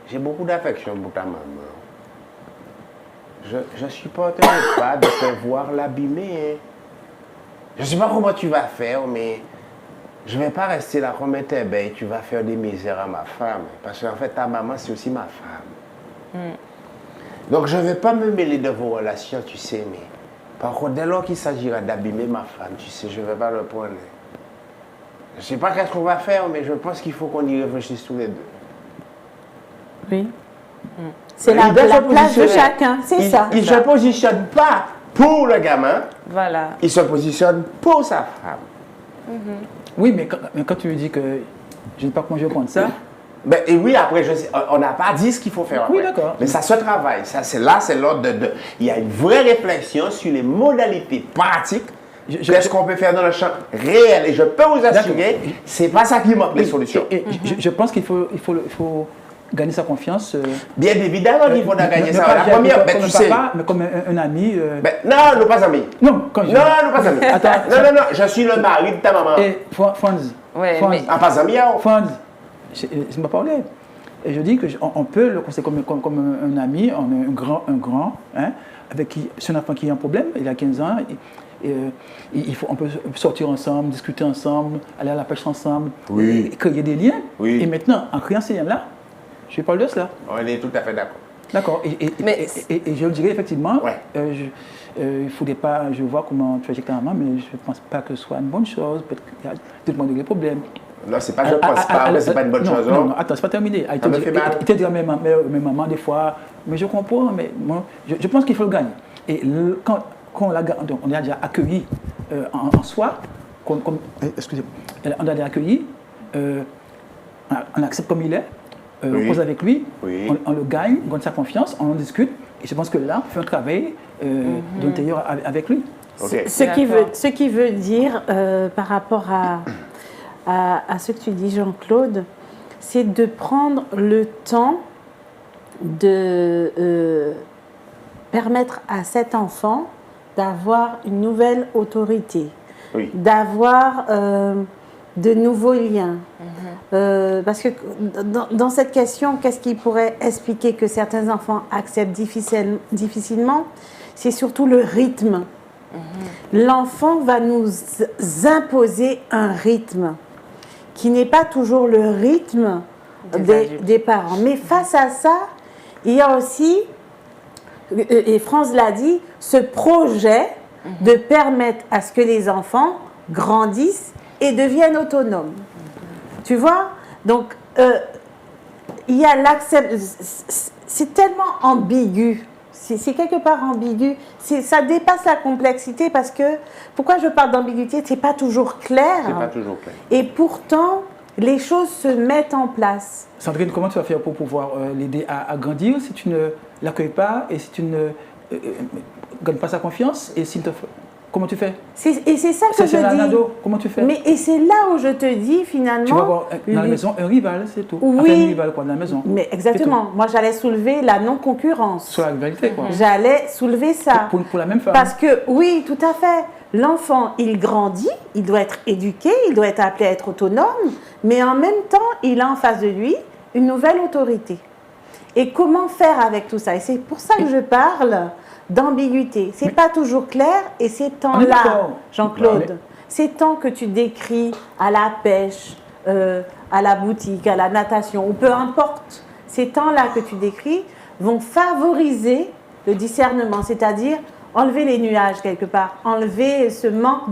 J'ai beaucoup d'affection pour ta maman. Je ne supporterai pas de te voir l'abîmer. Je ne sais pas comment tu vas faire, mais je ne vais pas rester là comme un tébé. Tu vas faire des misères à ma femme. Parce qu'en fait, ta maman, c'est aussi ma femme. Donc, je ne vais pas me mêler de vos relations, tu sais, mais par contre, dès lors qu'il s'agira d'abîmer ma femme, tu sais, je ne vais pas le prendre. Je ne sais pas qu'est-ce qu'on va faire, mais je pense qu'il faut qu'on y réfléchisse tous les deux. Oui. C'est Il la doit se place de positionner. chacun, c'est ça. Il ne se positionne pas pour le gamin, Voilà. il se positionne pour sa femme. Oui, mais quand tu lui dis que je ne sais pas comment je vais prendre ça, Ben, et oui, après, on n'a pas dit ce qu'il faut faire après. Oui, d'accord. Mais ça se travaille. Ça, c'est l'ordre de... Il y a une vraie réflexion sur les modalités pratiques. Qu'est-ce qu'on peut faire dans le champ réel? Et je peux vous assurer, c'est pas ça qui manque, les solutions. Et je pense qu'il faut gagner sa confiance. Bien évidemment qu'il faut gagner ça. Pas La première, comme ben, un tu sais... papa, mais comme un ami. Ben, non, nous pas amis. Non, quand je... Non, nous pas amis. Attends. Non, je suis le mari de ta maman. Et Franz, Ouais, Franz, mais- Ah, pas ami, hein? Franz, je m'en parlais. Et je dis qu'on peut le conseiller comme un ami, un grand, hein, avec qui, c'est un enfant qui a un problème, il a 15 ans, on peut sortir ensemble, discuter ensemble, aller à la pêche ensemble, Oui. et créer des liens. Oui. Et maintenant, en créant ces liens-là, je parle de cela. On est tout à fait d'accord. D'accord. Mais- Et je le dirais effectivement, Ouais. il ne faudrait pas, je vois comment tu agis avec ta maman, mais je ne pense pas que ce soit une bonne chose. Peut-être qu'il y a tout le monde des problèmes. Non, c'est pas je pense pas, mais c'est pas une bonne chose. Non, attends, c'est pas terminé. Il me fait mal. te dira même maman des fois, mais je comprends, mais moi, je pense qu'il faut le gagner. Et quand on a déjà accueilli en soi, excusez-moi, on a déjà accueilli, on accepte comme il est, Oui. on cause avec lui, Oui. on le gagne, on gagne sa confiance, on en discute, et je pense que là, on fait un travail d'intérieur avec lui. Ok. Ce qui veut dire, par rapport à ce que tu dis, Jean-Claude, c'est de prendre le temps de permettre à cet enfant d'avoir une nouvelle autorité, Oui. d'avoir de nouveaux liens. Parce que dans cette question, qu'est-ce qui pourrait expliquer que certains enfants acceptent difficilement? C'est surtout le rythme. L'enfant va nous imposer un rythme qui n'est pas toujours le rythme des parents. Mais face à ça, il y a aussi, et France l'a dit, ce projet de permettre à ce que les enfants grandissent et deviennent autonomes. Tu vois? Donc, il y a c'est tellement ambigu. C'est quelque part ambigu. Ça dépasse la complexité parce que, pourquoi je parle d'ambiguïté? C'est pas toujours clair. C'est pas toujours clair. Et pourtant, les choses se mettent en place. Sandrine, comment tu vas faire pour pouvoir l'aider à grandir si tu ne l'accueilles pas et si tu ne gagnes pas sa confiance et comment tu fais? Et c'est ça que je C'est un dis. ado, comment tu fais? Et c'est là où je te dis finalement. Tu vas avoir dans la maison un rival, c'est tout. Oui. Enfin, un rival quoi, dans la maison. Mais exactement. Moi, j'allais soulever la non-concurrence. Sur la rivalité quoi. J'allais soulever ça. Pour la même femme. Parce que, oui, tout à fait. L'enfant, il grandit, il doit être éduqué, il doit être appelé à être autonome, mais en même temps, il a en face de lui une nouvelle autorité. Et comment faire avec tout ça? Et c'est pour ça que je parle d'ambiguïté. C'est pas toujours clair et ces On est temps-là, d'accord. Jean-Claude, ces temps que tu décris à la pêche, à la boutique, à la natation, ou peu importe, ces temps-là que tu décris vont favoriser le discernement, c'est-à-dire enlever les nuages quelque part, enlever ce manque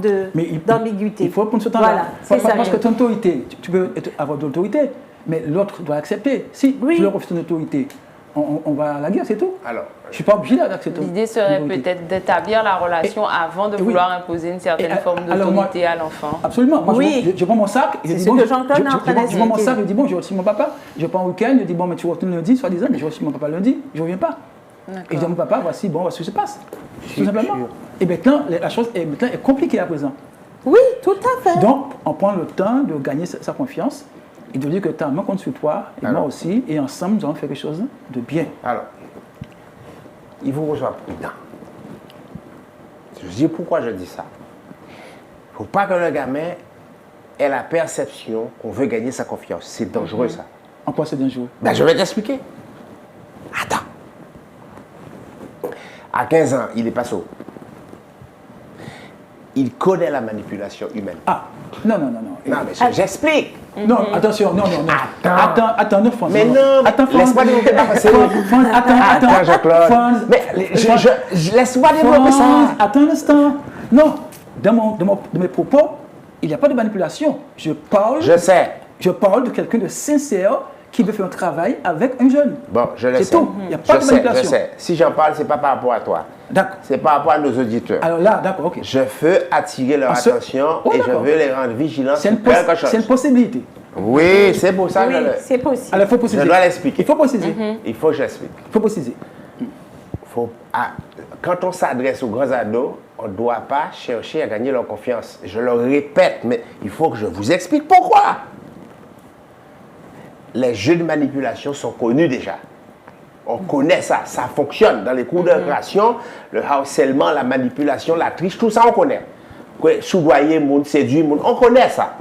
d'ambiguïté. Il faut prendre ce temps-là. Voilà, c'est ça. Parce que ton autorité, tu peux avoir de l'autorité, mais l'autre doit accepter. Si tu leur offres ton autorité, on va à la guerre, c'est tout. Alors, je ne suis pas obligé d'accepter. L'idée serait peut-être d'établir la relation avant de vouloir imposer une certaine forme d'autorité à l'enfant. Absolument. Moi, je prends mon sac. C'est ce que Jean-Claude est en train d'expliquer. Je prends mon sac, je dis bon, je reçois mon papa. Je pars en week-end, je dis bon, mais tu retournes lundi, soi-disant, mais je reçois mon papa lundi, je ne reviens pas. Et je dis à mon papa, voici ce qui se passe. Tout simplement. Et maintenant, la chose est compliquée à présent. Oui, tout à fait. Donc, on prend le temps de gagner sa confiance et de dire que ta main compte sur toi, et moi aussi, et ensemble, nous allons faire quelque chose de bien. Alors, il vous reçoit prudent. Je dis pourquoi je dis ça. Il ne faut pas que le gamin ait la perception qu'on veut gagner sa confiance. C'est dangereux, ça. En quoi c'est dangereux? Ben, je vais t'expliquer. Attends. À 15 ans, il est pas sourd. Il connaît la manipulation humaine. Ah, non. Non, mais j'explique. Non, attention, non. Attends, non, France. Mais non, laisse-moi développer ma pensée. Attends, Jean-Claude. Mais laisse-moi développer ça. Attends un instant. Non, dans mes propos, il n'y a pas de manipulation. Je parle de quelqu'un de sincère qui veut faire un travail avec un jeune. Bon, je le sais. C'est tout. Il n'y a pas de manipulation. Je sais. Si j'en parle, ce n'est pas par rapport à toi. D'accord. C'est par rapport à nos auditeurs. Alors là, d'accord, ok. Je veux attirer leur attention et je veux les rendre vigilants sur quelque chose. C'est une possibilité. Oui, c'est pour ça que c'est possible. Alors, il faut préciser. Je dois l'expliquer. Il faut préciser. Il faut que j'explique. Il faut préciser. Quand on s'adresse aux grands ados, on ne doit pas chercher à gagner leur confiance. Je le répète, mais il faut que je vous explique pourquoi. Les jeux de manipulation sont connus déjà. On connaît ça, ça fonctionne dans les cours de récréation, le harcèlement, la manipulation, la triche, tout ça on connaît. Soudoyer, séduire, on connaît ça.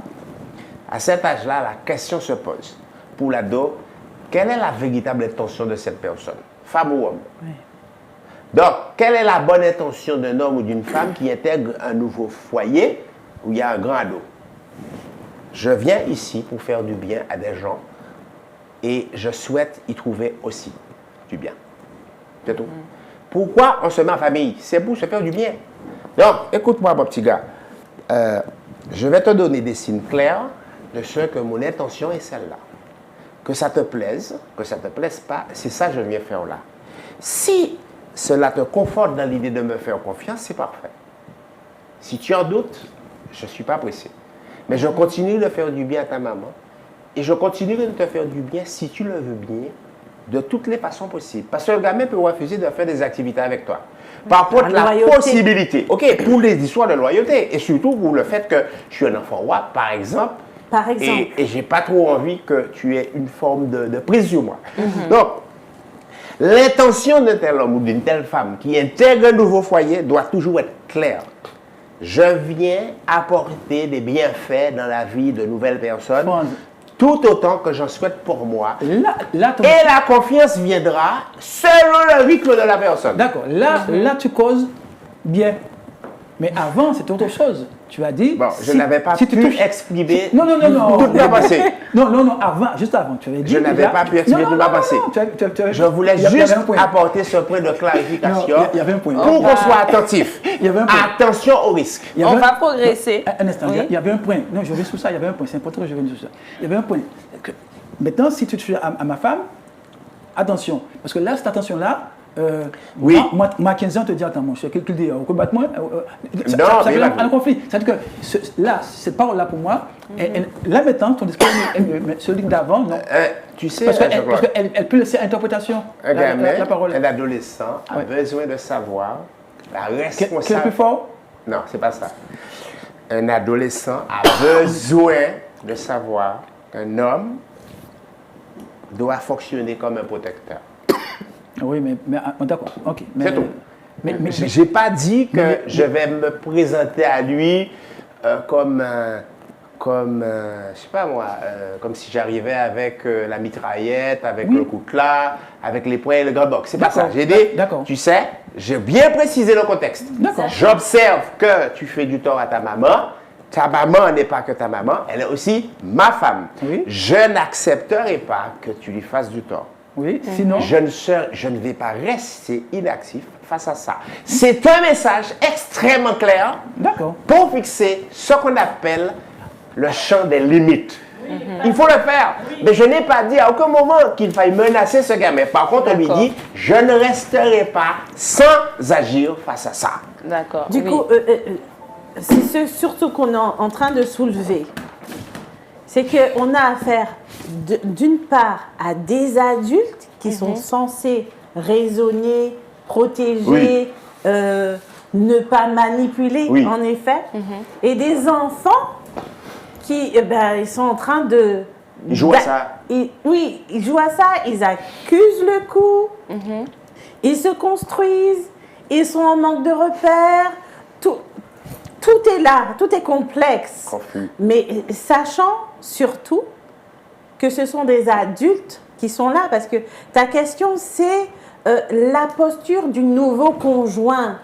À cet âge-là, la question se pose pour l'ado, quelle est la véritable intention de cette personne, femme ou homme? Oui. Donc, quelle est la bonne intention d'un homme ou d'une femme qui intègre un nouveau foyer où il y a un grand ado? Je viens ici pour faire du bien à des gens et je souhaite y trouver aussi du bien. C'est tout. Pourquoi on se met en famille? C'est pour se faire du bien. Donc, écoute-moi, mon petit gars. Je vais te donner des signes clairs de ce que mon intention est celle-là. Que ça te plaise, que ça ne te plaise pas, c'est ça que je viens faire là. Si cela te conforte dans l'idée de me faire confiance, c'est parfait. Si tu en doutes, je ne suis pas pressé. Mais je continue de faire du bien à ta maman. Et je continue de te faire du bien, si tu le veux bien, de toutes les façons possibles. Parce que le gamin peut refuser de faire des activités avec toi. Par contre, la possibilité, pour les histoires de loyauté, et surtout pour le fait que je suis un enfant roi, par exemple, et je n'ai pas trop envie que tu aies une forme de prise sur moi. Donc, l'intention d'un tel homme ou d'une telle femme qui intègre un nouveau foyer doit toujours être claire. Je viens apporter des bienfaits dans la vie de nouvelles personnes, tout autant que j'en souhaite pour moi. Et la confiance viendra selon le rythme de la personne. D'accord. Là, tu causes bien. Mais avant, c'était autre chose. Tu as dit... Bon, je n'avais pas pu exprimer toute ma pensée. Non, juste avant. Tu avais dit... Je n'avais pas pu exprimer toute ma pensée. Je voulais juste apporter ce point de clarification pour qu'on soit attentif. Attention au risque. On va progresser. Un instant, il y avait un point. Non, je reviens sur ça, il y avait un point. C'est important que je revienne sur ça. Il y avait un point. Maintenant, si tu touches à ma femme, attention. Parce que là, cette attention-là, oui. Moi, à 15 ans, te dis, attends, mon cher, quel dis, combat-moi, ça fait un conflit. C'est-à-dire que là, cette parole-là pour moi, là maintenant, ton discours, celui d'avant, non. Tu sais, parce qu'elle peut laisser interprétation, la parole. Un adolescent a besoin de savoir la responsabilité. Quel est le plus fort? Non, c'est pas ça. Un adolescent a besoin de savoir qu'un homme doit fonctionner comme un protecteur. Oui, mais d'accord, ok. C'est tout. Je n'ai pas dit que je vais me présenter à lui comme je sais pas moi, comme si j'arrivais avec la mitraillette, avec le coutelas, avec les poings et le grand box. C'est pas ça. J'ai dit, tu sais, j'ai bien précisé le contexte. J'observe que tu fais du tort à ta maman. Ta maman n'est pas que ta maman, elle est aussi ma femme. Oui. Je n'accepterai pas que tu lui fasses du tort. Oui, sinon. Jeune sœur, je ne vais pas rester inactif face à ça. C'est un message extrêmement clair D'accord. pour fixer ce qu'on appelle le champ des limites. Il faut le faire. Mais je n'ai pas dit à aucun moment qu'il faille menacer ce gamin. Par contre, on lui dit, je ne resterai pas sans agir face à ça. D'accord. Du oui. coup, c'est surtout qu'on est en train de soulever. C'est qu'on a affaire d'une part à des adultes qui sont censés raisonner, protéger, ne pas manipuler, en effet, et des enfants qui ils sont en train de... Ils jouent à ça. Oui, ils jouent à ça, ils accusent le coup, ils se construisent, ils sont en manque de repères, tout est là, tout est complexe. Confus. Mais sachant surtout que ce sont des adultes qui sont là, parce que ta question, c'est la posture du nouveau conjoint.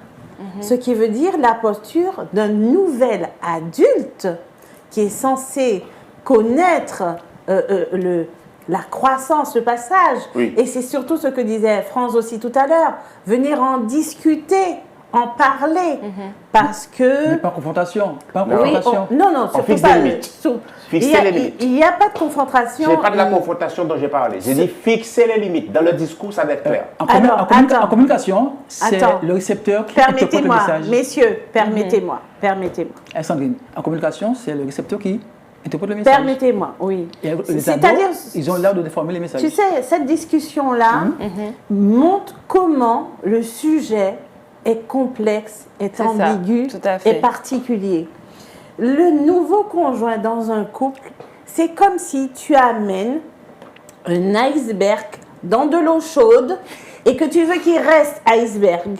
Ce qui veut dire la posture d'un nouvel adulte qui est censé connaître la croissance, le passage. Oui. Et c'est surtout ce que disait France aussi tout à l'heure, venir en discuter, en parler, parce que... Mais pas en confrontation. Pas en Oui, confrontation. non, surtout fixe pas. des limites. Fixer les limites. Il n'y a pas de confrontation. Ce n'est pas de la confrontation dont j'ai parlé. J'ai dit fixer les limites. Dans le discours, ça va être clair. En communication, c'est Attends. le récepteur qui interprète le Permettez-moi, message. messieurs, permettez-moi. Sandrine, en communication, c'est le récepteur qui interprète le message. Permettez-moi, oui. Et les C'est-à-dire, ados, ils ont l'art de déformer les messages. tu sais, cette discussion-là montre comment le sujet est complexe, est C'est ça, ambigu tout à fait. et particulier. Le nouveau conjoint dans un couple, c'est comme si tu amènes un iceberg dans de l'eau chaude et que tu veux qu'il reste iceberg.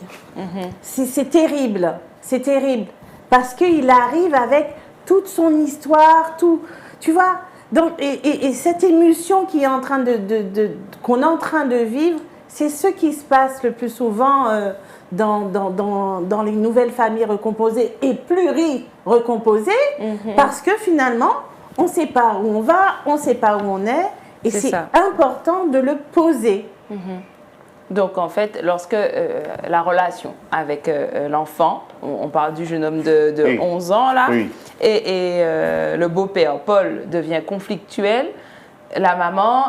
C'est terrible, c'est terrible. Parce qu'il arrive avec toute son histoire, tout, tu vois. Donc, et cette émotion qui est en train qu'on est en train de vivre, c'est ce qui se passe le plus souvent dans les nouvelles familles recomposées et pluri-recomposées, parce que finalement, on ne sait pas où on va, on ne sait pas où on est, et c'est ça. important de le poser. Donc, en fait, lorsque la relation avec l'enfant, on parle du jeune homme de Oui. 11 ans, là, Oui. et le beau-père, Paul, devient conflictuel, la maman,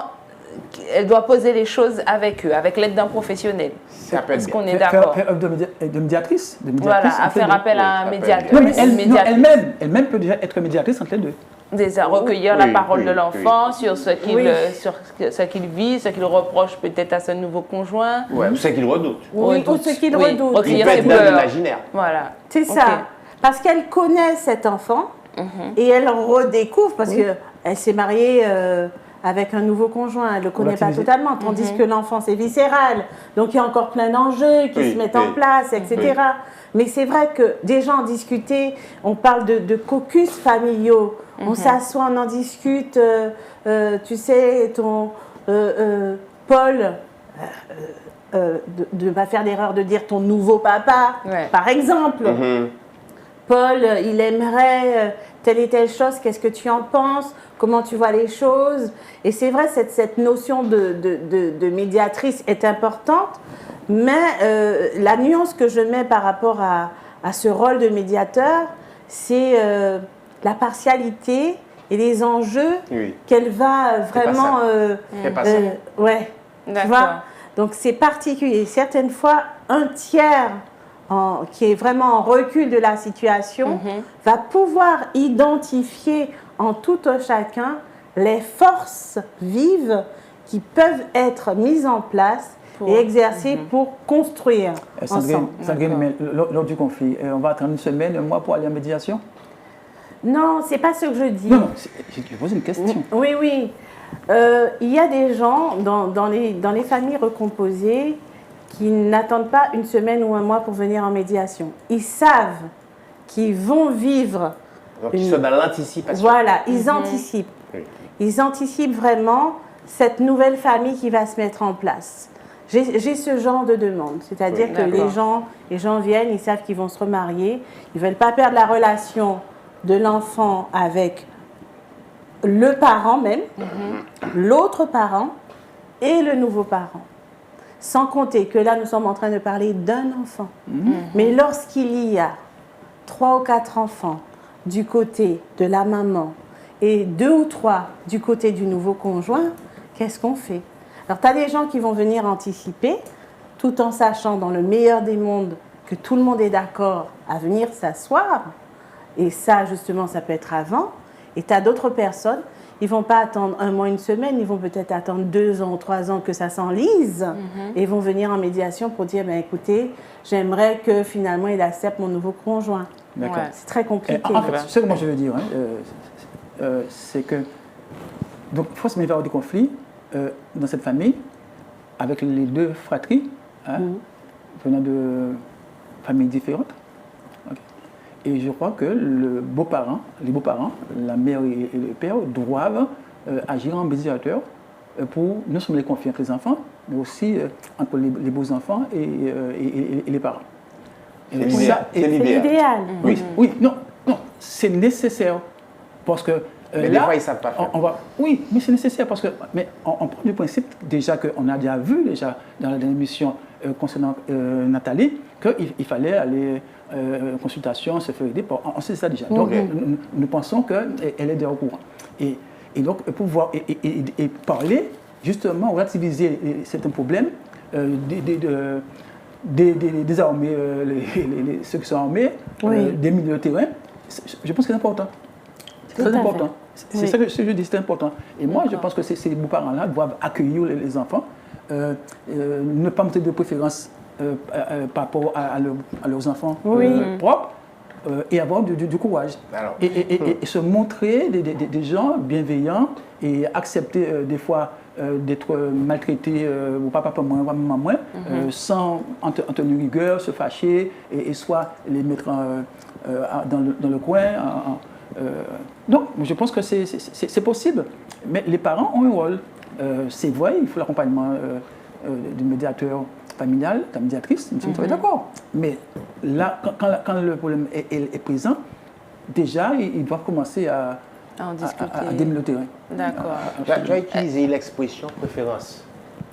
elle doit poser les choses avec eux, avec l'aide d'un professionnel. Ça peut être Est-ce qu'on bien. est d'accord? Faire œuvre de médiatrice. Voilà, à entre les faire deux. appel à un Oui, ça peut médiateur. Non, mais médiatrice. elle-même peut déjà être médiatrice entre les deux. Déjà recueillir Oui, la parole oui, de l'enfant sur ce qu'il Oui. sur ce qu'il vit, ce qu'il reproche peut-être à son nouveau conjoint. Ouais, ou c'est qu'il redoute. Oui, ou ce qu'il redoute. Il Recueillir peut ses être dans peurs. l'imaginaire. Voilà. C'est Ok. ça. Parce qu'elle connaît cet enfant et elle redécouvre parce qu'elle s'est mariée avec un nouveau conjoint. Elle ne le connaît pas Relativiser. totalement, tandis que l'enfant, c'est viscéral. Donc, il y a encore plein d'enjeux qui Oui, se mettent oui. en place, etc. Mais c'est vrai que déjà en discuter, on parle de caucus familiaux. On s'assoit, on en discute. Tu sais, ton Paul... de ne pas faire l'erreur de dire ton nouveau papa, Ouais. par exemple. Paul, il aimerait telle et telle chose, qu'est-ce que tu en penses? Comment tu vois les choses? Et c'est vrai, cette notion de médiatrice est importante, mais la nuance que je mets par rapport à ce rôle de médiateur, c'est la partialité et les enjeux Oui. qu'elle va vraiment... C'est pas ça. ouais, tu D'accord. vois? Donc c'est particulier. Certaines fois, un tiers qui est vraiment en recul de la situation va pouvoir identifier en tout un chacun les forces vives qui peuvent être mises en place et exercées pour construire ensemble. Sandrine, mais lors du conflit, on va attendre une semaine, un mois pour aller en médiation? Non, c'est pas ce que je dis. Non, je pose une question. Oui, oui. Il y a des gens dans les familles recomposées qui n'attendent pas une semaine ou un mois pour venir en médiation. Ils savent qu'ils vont vivre. Donc, ils sont dans l'anticipation. Voilà, ils anticipent. Oui. Ils anticipent vraiment cette nouvelle famille qui va se mettre en place. J'ai ce genre de demande, c'est-à-dire Oui, que d'accord. les gens viennent, ils savent qu'ils vont se remarier, ils ne veulent pas perdre la relation de l'enfant avec le parent même, l'autre parent, et le nouveau parent. Sans compter que là, nous sommes en train de parler d'un enfant. Mais lorsqu'il y a 3 ou 4 enfants du côté de la maman et 2 ou 3 du côté du nouveau conjoint, qu'est-ce qu'on fait? Alors, tu as des gens qui vont venir anticiper, tout en sachant dans le meilleur des mondes que tout le monde est d'accord à venir s'asseoir. Et ça, justement, ça peut être avant. Et tu as d'autres personnes, ils ne vont pas attendre 1 mois, 1 semaine, ils vont peut-être attendre 2 ans ou 3 ans que ça s'enlise. Et ils vont venir en médiation pour dire, ben, écoutez, j'aimerais que finalement il accepte mon nouveau conjoint. D'accord. Ouais. C'est très compliqué. En fait, ce que moi je veux dire, c'est que donc il faut se mettre avoir des conflits dans cette famille avec les 2 fratries, venant de familles différentes. Ok. Et je crois que les beaux-parents, la mère et le père doivent agir en médiateur pour non seulement les confier entre les enfants, mais aussi entre les beaux-enfants et les parents. C'est l'idéal. Oui, non, c'est nécessaire parce que mais des fois, ils ne savent pas faire. Oui, mais c'est nécessaire parce que on prend du principe déjà qu'on a déjà vu dans l'émission concernant Nathalie qu'il fallait aller consultation, se faire aider. On sait ça déjà. Donc nous pensons qu'elle est déjà au courant. Et donc pouvoir et parler justement, relativiser certains problèmes des armées, ceux qui sont armés, des milieux de terrain, je pense que c'est important. C'est très important. C'est ça que je dis, c'est important. Et moi, je pense que ces beaux-parents-là doivent accueillir les enfants, ne pas montrer de préférence par rapport à leurs enfants propres, et avoir du courage. Alors, et se montrer des gens bienveillants et accepter des fois d'être maltraités, ou papa moins, maman moins, sans en tenir rigueur, se fâcher, et soit les mettre dans le coin. Donc, je pense que c'est possible, mais les parents ont un rôle. C'est vrai, il faut l'accompagnement du médiateur familial, de la médiatrice, nous sommes d'accord. Mais là, quand le problème est présent, déjà, ils doivent commencer à démêler le terrain. D'accord. Tu as utilisé l'expression préférence.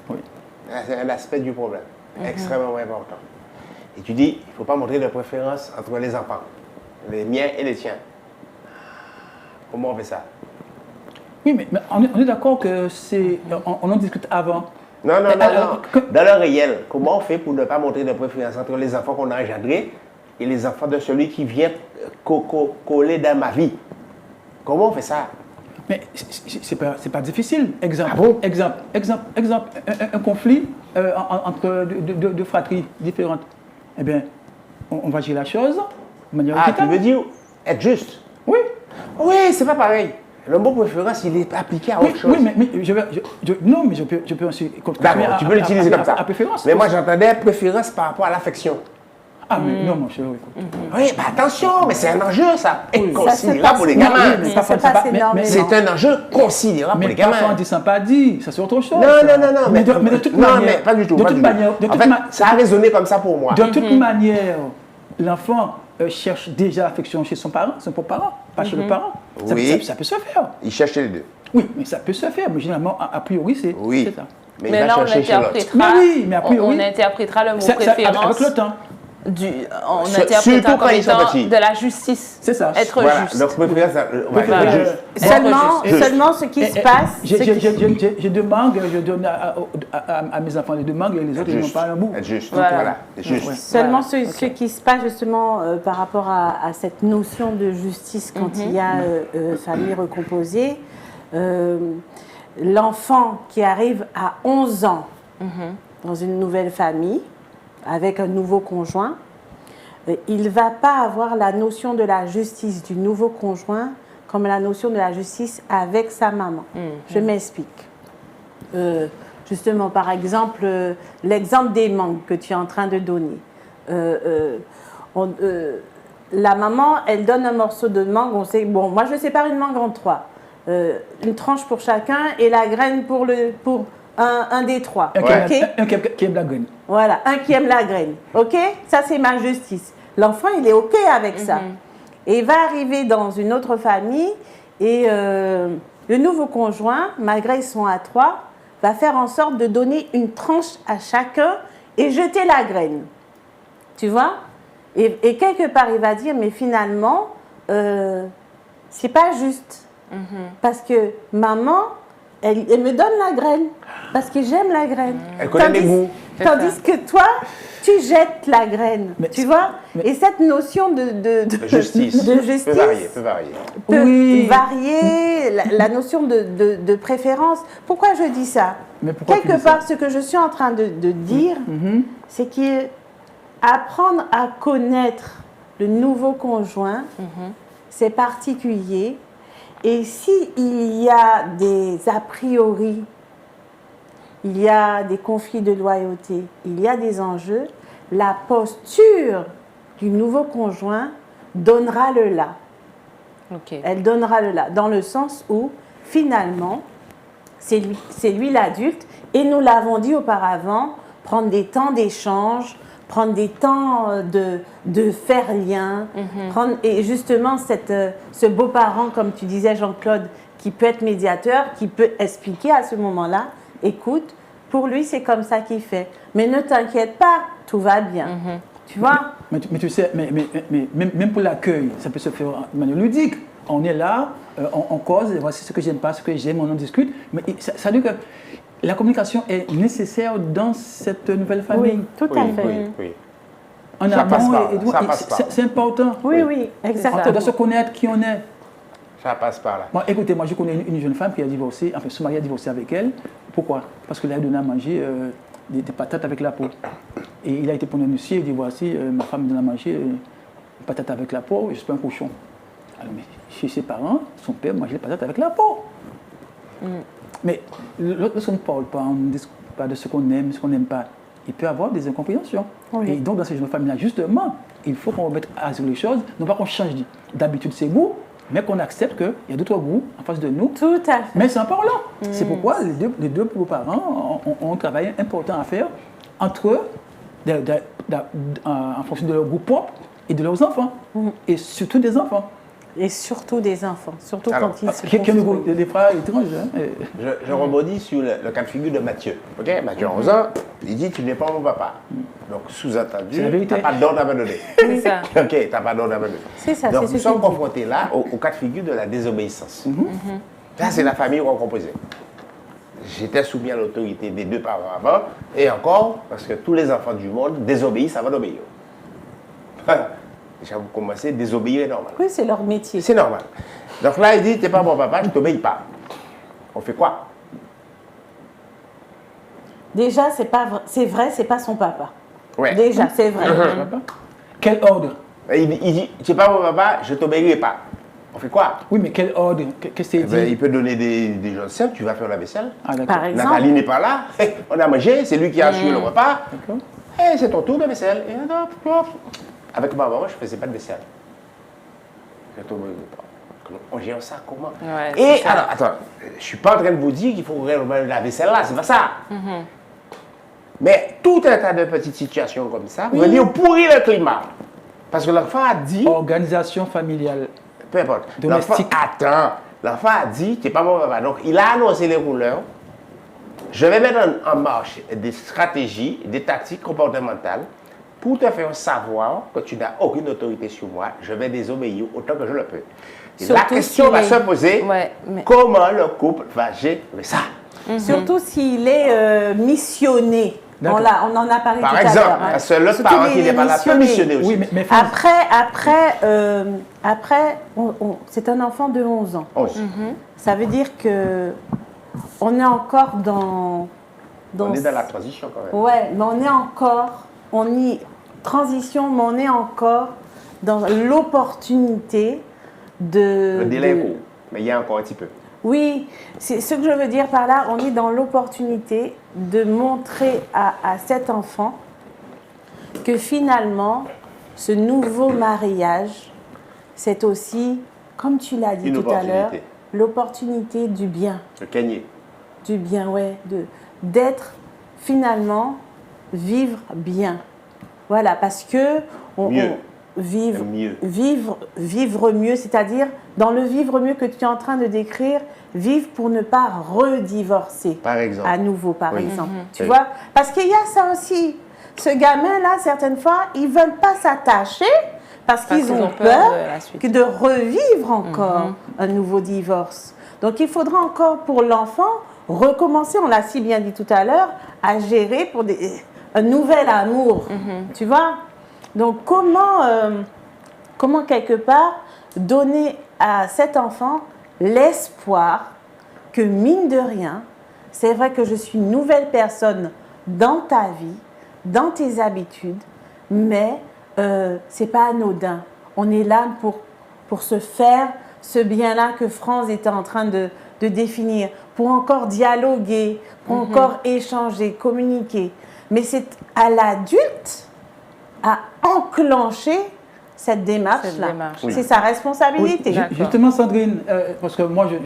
Oui. C'est un aspect du problème, extrêmement important. Et tu dis, il ne faut pas montrer de préférence entre les enfants, les miens et les tiens. Comment on fait ça? Oui, mais on est d'accord que c'est. On en discute avant. Non. Dans le réel, comment on fait pour ne pas montrer de préférence entre les enfants qu'on a engendrés et les enfants de celui qui vient coller dans ma vie? Comment on fait ça? Mais c'est pas difficile. Exemple, un conflit entre deux fratries différentes. Eh bien, on va gérer la chose de manière équitable. Tu veux dire être juste? Oui. Oui, c'est pas pareil. Le mot préférence, il est appliqué à autre chose. Oui, mais je peux aussi continuer. D'accord, tu peux l'utiliser comme ça. À préférence. Mais moi, j'entendais préférence par rapport à l'affection. Ah, mais non, mon cher, écoute. Oui, attention, mais c'est un enjeu, ça. Considérable pour les gamins. C'est un enjeu considérable pour les gamins. Mais pas dit sans pas dit, ça c'est autre chose. Non. Mais de toute manière. Mais pas du tout. De toute manière. En fait, ça a résonné comme ça pour moi. De toute manière, l'enfant cherche déjà l'affection chez son propre parent, pas chez le parent. Oui. Ça peut se faire. Il cherche les deux. Oui, mais ça peut se faire. Mais généralement, a priori, c'est ça. Mais là, on interprétera le mot préférence. Avec le temps. On interprétera comme étant de la justice. C'est ça. Être juste. Donc, préférence, Seulement ce qui se passe. J'ai 2 mangues, je donne à mes enfants les 2 mangues et les autres, ils n'ont pas un bout. Être juste. Voilà. Juste. Seulement ce qui se passe justement par rapport à cette notion de justice quand il y a famille recomposée. L'enfant qui arrive à 11 ans dans une nouvelle famille, avec un nouveau conjoint, il ne va pas avoir la notion de la justice du nouveau conjoint comme la notion de la justice avec sa maman. Je m'explique. Justement, par exemple, l'exemple des mangues que tu es en train de donner. La maman, elle donne un morceau de mangue, on sait, bon, moi je sépare une mangue en 3. Une tranche pour chacun et la graine pour un des 3. Un qui aime la graine. Voilà, un qui aime la graine. OK? Ça, c'est ma justice. L'enfant, il est OK avec ça. Et il va arriver dans une autre famille et le nouveau conjoint, malgré ils sont à 3, va faire en sorte de donner une tranche à chacun et jeter la graine. Tu vois? Et quelque part, il va dire, mais finalement, c'est pas juste. Parce que maman, elle me donne la graine. Parce que j'aime la graine. Elle connaît mes goûts. Tandis que toi, tu jettes la graine. Tu vois? Et cette notion de justice. de justice Peut varier. peut varier, la notion de préférence. Pourquoi je dis ça? Mais pourquoi tu Quelque dis ça? part, ce que je suis en train de dire, c'est qu'apprendre à connaître le nouveau conjoint, c'est particulier. Et s'il y a des a priori, il y a des conflits de loyauté, il y a des enjeux, la posture du nouveau conjoint donnera le là. Ok. Elle donnera le là, dans le sens où, finalement, c'est lui l'adulte. Et nous l'avons dit auparavant, prendre des temps d'échange, prendre des temps de faire lien, et justement ce beau-parent, comme tu disais Jean-Claude, qui peut être médiateur, qui peut expliquer à ce moment-là, écoute, pour lui c'est comme ça qu'il fait. Mais ne t'inquiète pas, tout va bien. Tu vois? Mais tu sais, même pour l'accueil, ça peut se faire de manière ludique. On est là, on cause, voici ce que j'aime pas, ce que j'aime, on en discute. Mais ça veut dire que la communication est nécessaire dans cette nouvelle famille. Oui, tout à fait. Oui. En Ça passe amont, par là, ça passe par là. c'est important. Oui, exactement. On doit se connaître qui on est. Ça passe par là. Bon, écoutez, moi je connais une jeune femme qui a divorcé, enfin son mari a divorcé avec elle. Pourquoi? Parce qu'il a donné à manger des patates avec la peau. Et il a été pour négocier, il dit voici, ma femme me donne à manger des patates avec la peau, et je suis pas un cochon. Alors, mais chez ses parents, son père mangeait les patates avec la peau. Mais lorsqu'on ne parle pas, on ne discute pas de ce qu'on aime, ce qu'on n'aime pas, il peut y avoir des incompréhensions. Oui. Et donc, dans ces jeunes familles-là, justement, il faut qu'on remette à zéro les choses, non pas qu'on change d'habitude ses goûts, mais qu'on accepte qu'il y a d'autres goûts en face de nous. Tout à fait. Mais c'est en parlant. C'est pourquoi les deux parents ont un travail important à faire entre eux, en fonction de leur goût propre et de leurs enfants. Et surtout des enfants. Et surtout des enfants, surtout Alors, quand ils se Qui ont construisent. des frères étranges. Hein. Je rebondis sur le cas de figure de Mathieu. Ok, Mathieu a 11 ans, il dit tu n'es pas mon papa. Donc sous-entendu, C'est la tu vérité. n'as pas d'ordre à me donner. C'est ça. Ok, tu n'as pas d'ordre à me donner. C'est ça, Donc c'est nous ce sommes qu'il dit. confrontés là au cas de figure de la désobéissance. Là, c'est la famille qu'on composait. J'étais soumis à l'autorité des deux parents avant, et encore, parce que tous les enfants du monde désobéissent avant d'obéir. Déjà, vous commencez, désobéir est normal. Oui, c'est leur métier. C'est normal. Donc là, il dit, tu n'es pas mon papa, je ne t'obéis pas. On fait quoi? Déjà, c'est vrai, c'est pas son papa. Ouais. Déjà, c'est vrai. Quel ordre? Il dit, tu n'es pas mon papa, je ne t'obéirai pas. On fait quoi? Oui, mais quel ordre? Qu'est-ce que Eh c'est ben, dit? il peut donner des choses simples, tu vas faire la vaisselle. Ah, d'accord. Par exemple. Nathalie n'est pas là, on a mangé, c'est lui qui a assuré le repas. D'accord. C'est ton tour de vaisselle. Et avec ma maman, je ne faisais pas de vaisselle. Je t'obéirai pas. On gère ça comment? Ouais, Et c'est ça. alors, attends, je ne suis pas en train de vous dire qu'il faut réellement la vaisselle là, c'est pas ça. Mais tout un tas de petites situations comme ça veut dire pourrir le climat. Parce que l'enfant a dit, Organisation familiale. peu importe, Domestique. l'enfant a dit, tu n'es pas mon papa. Donc il a annoncé les rouleurs. Je vais mettre en marche des stratégies, des tactiques comportementales pour te faire savoir que tu n'as aucune autorité sur moi. Je vais désobéir autant que je le peux. Et la Surtout question s'il va est- se poser, Ouais, mais- comment le couple va gérer ça? Surtout s'il est missionné. D'accord. On en a parlé Par tout à exemple, l'heure. parce que l'autre Surtout parent les qui n'est pas là peut missionnaires. missionner aussi. Oui, mais Après, c'est un enfant de 11 ans. Aussi. Ça veut dire que on est encore dans On est dans la transition quand même. Ouais, mais on est encore, transition, mais on est encore dans l'opportunité de... Le délai est de- court, mais il y a encore un petit peu. Oui, c'est ce que je veux dire par là, on est dans l'opportunité de montrer à cet enfant que finalement, ce nouveau mariage, c'est aussi, comme tu l'as dit Une tout à l'heure, opportunité. l'opportunité du bien. Le cagné. Du bien, ouais, d'être finalement vivre bien. Voilà, parce que Mieux. vivre Mieux. vivre mieux, c'est-à-dire dans le vivre mieux que tu es en train de décrire, vivre pour ne pas redivorcer. Par exemple. À nouveau, par Oui. exemple. Tu Oui. vois? Parce qu'il y a ça aussi. Ce gamin-là, certaines fois, ils ne veulent pas s'attacher parce qu'ils ont peur de la suite. que de revivre encore un nouveau divorce. Donc, il faudra encore pour l'enfant recommencer, on l'a si bien dit tout à l'heure, à gérer pour un nouvel amour. Tu vois? Donc, comment quelque part donner à cet enfant l'espoir que, mine de rien, c'est vrai que je suis une nouvelle personne dans ta vie, dans tes habitudes, mais c'est pas anodin. On est là pour se faire ce bien-là que France était en train de définir, pour encore dialoguer, pour encore échanger, communiquer. Mais c'est à l'adulte à enclencher cette démarche-là. Oui. C'est sa responsabilité. Oui, justement, Sandrine, parce que moi, je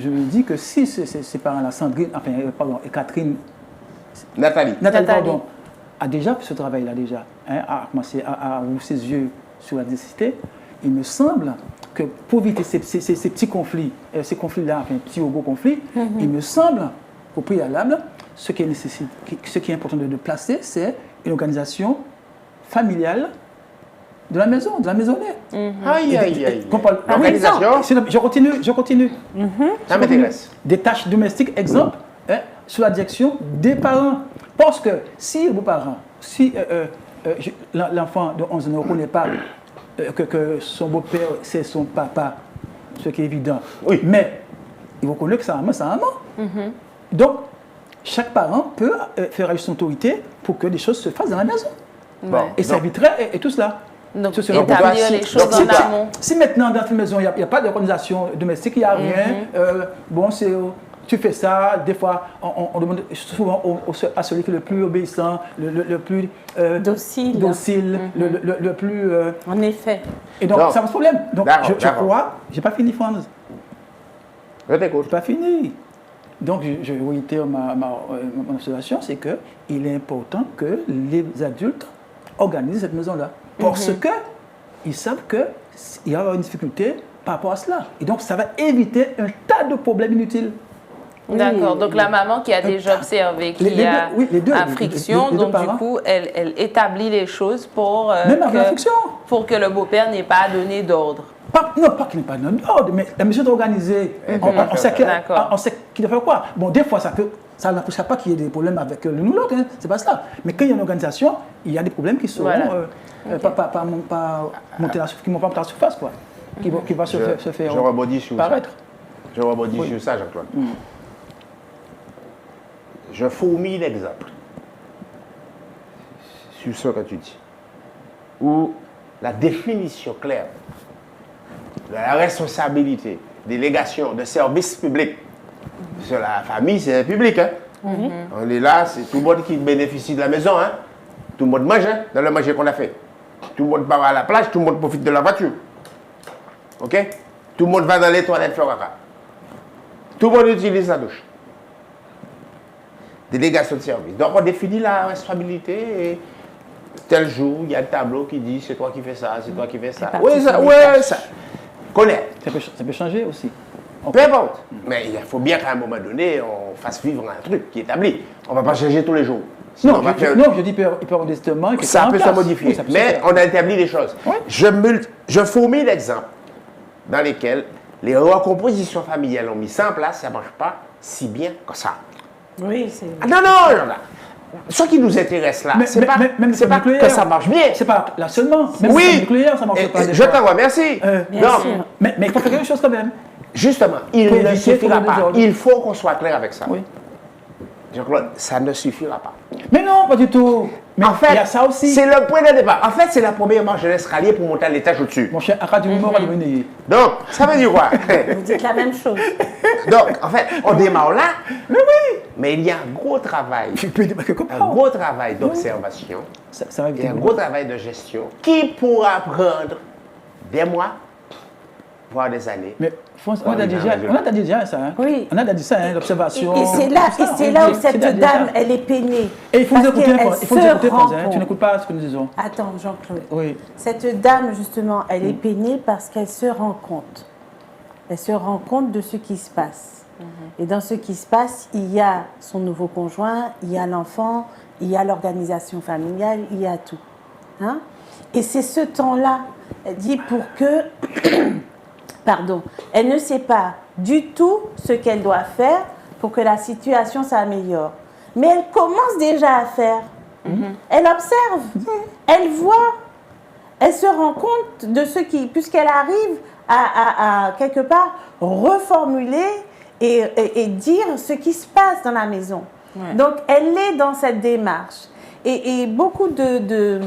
dis que si ces parents-là, Sandrine, et Catherine, Nathalie. pardon, a déjà fait ce travail-là déjà, a commencé à ouvrir ses yeux sur la nécessité, il me semble que pour éviter ces petits conflits, ces conflits-là, petits ou gros conflits, il me semble qu'au préalable, ce qui est important de placer, c'est une organisation familiale de la maison, de la maisonnée. Aïe, aïe, aïe. L'organisation. Je continue. Ça m'intéresse. Des tâches domestiques, exemple, sous la direction des parents. Parce que si vos parents, si l'enfant de 11 ans ne reconnaît pas que son beau-père, c'est son papa, ce qui est évident, oui. Mais il reconnaît que sa maman, c'est sa maman. Donc, chaque parent peut faire agir son autorité pour que des choses se fassent dans la maison. Ouais. Et ça éviterait et tout cela. Donc, Tout cela. établir les choses en amont. Si maintenant dans une maison, il n'y a pas d'organisation domestique, il n'y a rien, tu fais ça, des fois, on demande souvent à celui qui est le plus obéissant, le plus docile, le plus... En effet. Et donc, ça pose problème. Donc, je crois... Je n'ai pas fini, Franz. Je t'écoute. Je n'ai pas fini. Donc, je réitère mon observation, c'est qu'il est important que les adultes organisent cette maison-là. Parce qu'ils savent qu'il y aura une difficulté par rapport à cela. Et donc, ça va éviter un tas de problèmes inutiles. D'accord. Donc, la maman qui a déjà observé qu'il y a friction, donc du coup, elle établit les choses pour que le beau-père n'ait pas à donner d'ordre. Non, pas qu'il n'ait pas donné d'ordre, mais la mesure d'organiser, on sait qu'il doit faire quoi. Bon, des fois, ça n'empêchera pas qu'il y ait des problèmes avec l'une ou l'autre, c'est pas ça. Mais quand il y a une organisation, il y a des problèmes qui seront pas monter qui ne vont pas monter à la surface, quoi. Qui va se faire je rebondis sur paraître. Ça. Je rebondis sur ça, Jean-Claude. Je fourmille l'exemple sur ce que tu dis, où la définition claire de la responsabilité, délégation de service public, parce que la famille, c'est public. On est là, c'est tout le monde qui bénéficie de la maison. Tout le monde mange dans le manger qu'on a fait. Tout le monde part à la plage, tout le monde profite de la voiture. OK? Tout le monde va dans les toilettes faire caca. Tout le monde utilise la douche. Délégation de service. Donc, on définit la responsabilité et tel jour, il y a un tableau qui dit c'est toi qui fais ça, c'est toi qui fais ça. Oui, ça. Connais. Ça peut changer aussi. Peu importe. Mais il faut bien qu'à un moment donné, on fasse vivre un truc qui est établi. On ne va pas changer tous les jours. Sinon, je dis hyper modestement que ça peut se modifier. Oui, mais on a établi les choses. Oui. Je fourmille d'exemples dans lesquels les recompositions familiales ont mis ça en place, ça ne marche pas si bien que ça. Oui, c'est... Non. Ce qui nous intéresse là, c'est pas que ça marche bien. C'est pas là seulement. Même oui, nucléaire, ça marche pas. Je t'en remercie. Mais il faut faire quelque chose quand même. Justement, il ne suffira pas. Il faut qu'on soit clair avec ça. Oui. Jean-Claude, ça ne suffira pas. Mais non, pas du tout. Mais en fait, il y a ça aussi. C'est le point de départ. En fait, c'est la première marche de l'escalier pour monter à l'étage au-dessus. Mon cher, arrête du humour à devenir. Donc, ça veut dire quoi? Vous dites la même chose. Donc, en fait, on démarre là. Mais oui. Mais il y a un gros travail. Un gros travail d'observation. Et un gros travail de gestion qui pourra prendre des mois, voire des années. Mais on a déjà ça. Hein. Oui. On a dit ça, hein, l'observation. Et c'est là où cette dame, elle est peinée. Et il faut nous écouter, François, hein. Tu n'écoutes pas ce que nous disons. Attends, Jean-Claude. Oui. Cette dame, justement, elle est peinée parce qu'elle se rend compte. Elle se rend compte de ce qui se passe. Et dans ce qui se passe, il y a son nouveau conjoint, il y a l'enfant, il y a l'organisation familiale, il y a tout. Hein? Et c'est ce temps-là, elle dit, pour que, pardon, elle ne sait pas du tout ce qu'elle doit faire pour que la situation s'améliore. Mais elle commence déjà à faire. Elle observe, elle voit, elle se rend compte de ce qui, puisqu'elle arrive à quelque part reformuler et dire ce qui se passe dans la maison. Ouais. Donc, elle est dans cette démarche. Et beaucoup de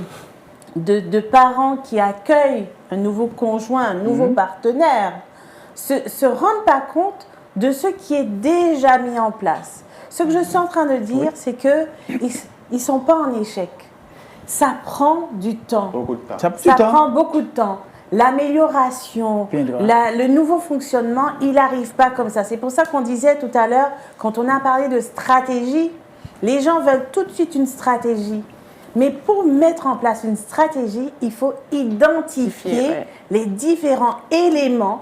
parents qui accueillent un nouveau conjoint, un nouveau partenaire, se rendent pas compte de ce qui est déjà mis en place. Ce que je suis en train de dire, c'est qu'ils ne sont pas en échec. Ça prend du temps. Beaucoup de temps. Ça prend beaucoup de temps. L'amélioration, le nouveau fonctionnement, il n'arrive pas comme ça. C'est pour ça qu'on disait tout à l'heure, quand on a parlé de stratégie, les gens veulent tout de suite une stratégie. Mais pour mettre en place une stratégie, il faut identifier les différents éléments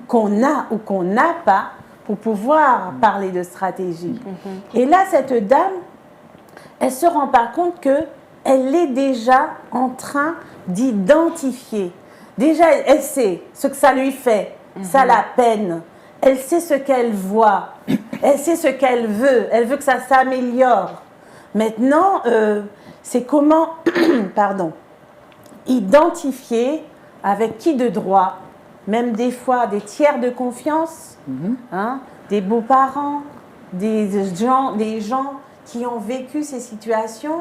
qu'on a ou qu'on n'a pas pour pouvoir parler de stratégie. Et là, cette dame, elle ne se rend pas compte qu'elle est déjà en train d'identifier. Déjà, elle sait ce que ça lui fait, ça la peine. Elle sait ce qu'elle voit, elle sait ce qu'elle veut que ça s'améliore. Maintenant, c'est comment, identifier avec qui de droit, même des fois des tiers de confiance, hein, des beaux-parents, des gens qui ont vécu ces situations,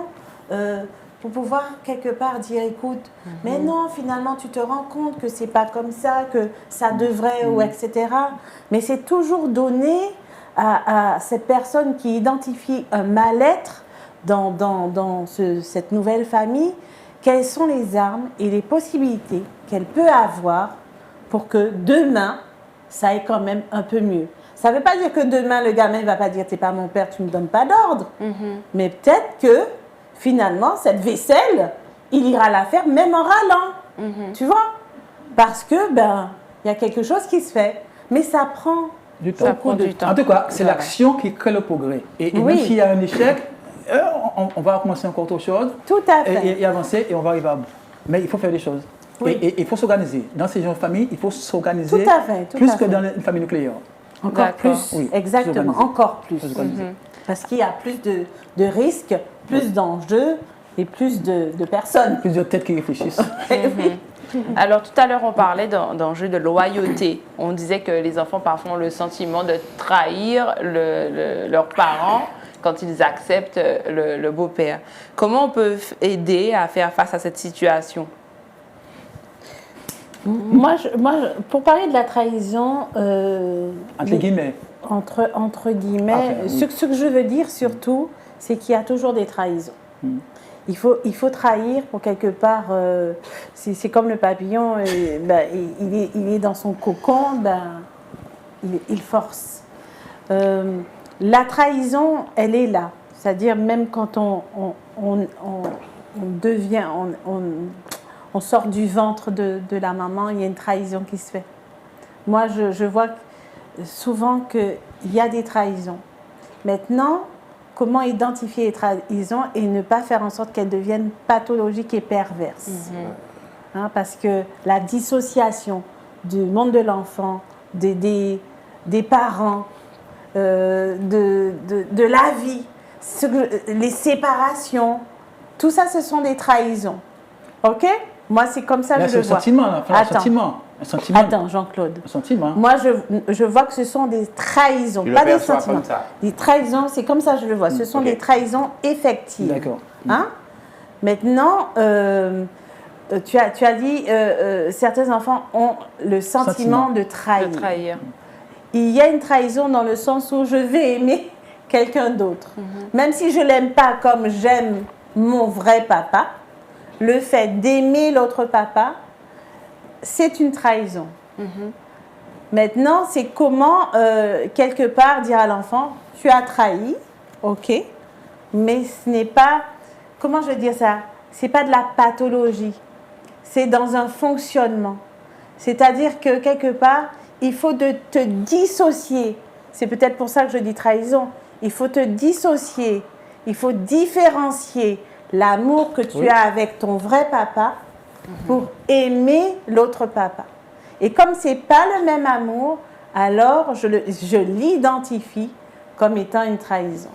pour pouvoir quelque part dire, écoute, mais non, finalement, tu te rends compte que c'est pas comme ça, que ça devrait, ou etc. Mais c'est toujours donner à cette personne qui identifie un mal-être dans cette nouvelle famille, quelles sont les armes et les possibilités qu'elle peut avoir pour que demain, ça aille quand même un peu mieux. Ça ne veut pas dire que demain, le gamin ne va pas dire, t'es pas mon père, tu ne me donnes pas d'ordre. Mais peut-être que finalement, cette vaisselle, il ira la faire même en râlant, tu vois? Parce que, il y a quelque chose qui se fait, mais ça prend du temps. En tout cas, c'est l'action qui crée le progrès. Et même s'il y a un échec, on va recommencer encore autre chose. Tout à fait. Et avancer, et on va arriver à bout. Mais il faut faire des choses. Et il faut s'organiser. Dans ces jeunes familles, il faut s'organiser plus que dans une famille nucléaire. Encore plus, exactement, encore plus. Parce qu'il y a plus de risques, plus d'enjeux et plus de personnes. Plus de têtes qui réfléchissent. Alors, tout à l'heure, on parlait d'enjeux de loyauté. On disait que les enfants, parfois, ont le sentiment de trahir leurs parents quand ils acceptent le beau-père. Comment on peut aider à faire face à cette situation? Moi, pour parler de la trahison... entre guillemets. Entre guillemets, ce que je veux dire surtout, c'est qu'il y a toujours des trahisons. Il faut trahir pour quelque part, c'est comme le papillon, il est dans son cocon, il force. La trahison, elle est là. C'est-à-dire même quand on sort du ventre de la maman, il y a une trahison qui se fait. Moi, je vois souvent qu'il y a des trahisons. Maintenant, comment identifier les trahisons et ne pas faire en sorte qu'elles deviennent pathologiques et perverses. Parce que la dissociation du monde de l'enfant, des parents, de la vie, les séparations, tout ça, ce sont des trahisons. OK? Moi, c'est comme ça que je le vois. Un sentiment. Attends, Jean-Claude. Un sentiment. Moi, je vois que ce sont des trahisons, pas des sentiments. Comme ça. Des trahisons, c'est comme ça que je le vois. Ce sont des trahisons effectives. D'accord. Hein? Maintenant, tu as dit certains enfants ont le sentiment de trahir. Il y a une trahison dans le sens où je vais aimer quelqu'un d'autre. Même si je ne l'aime pas comme j'aime mon vrai papa, le fait d'aimer l'autre papa, c'est une trahison. Maintenant, c'est comment, quelque part, dire à l'enfant, tu as trahi, ok, mais ce n'est pas, comment je veux dire ça, c'est pas de la pathologie, c'est dans un fonctionnement. C'est-à-dire que, quelque part, il faut te dissocier. C'est peut-être pour ça que je dis trahison. Il faut te dissocier, il faut différencier l'amour que tu as avec ton vrai papa pour aimer l'autre papa. Et comme ce n'est pas le même amour, alors je l'identifie comme étant une trahison.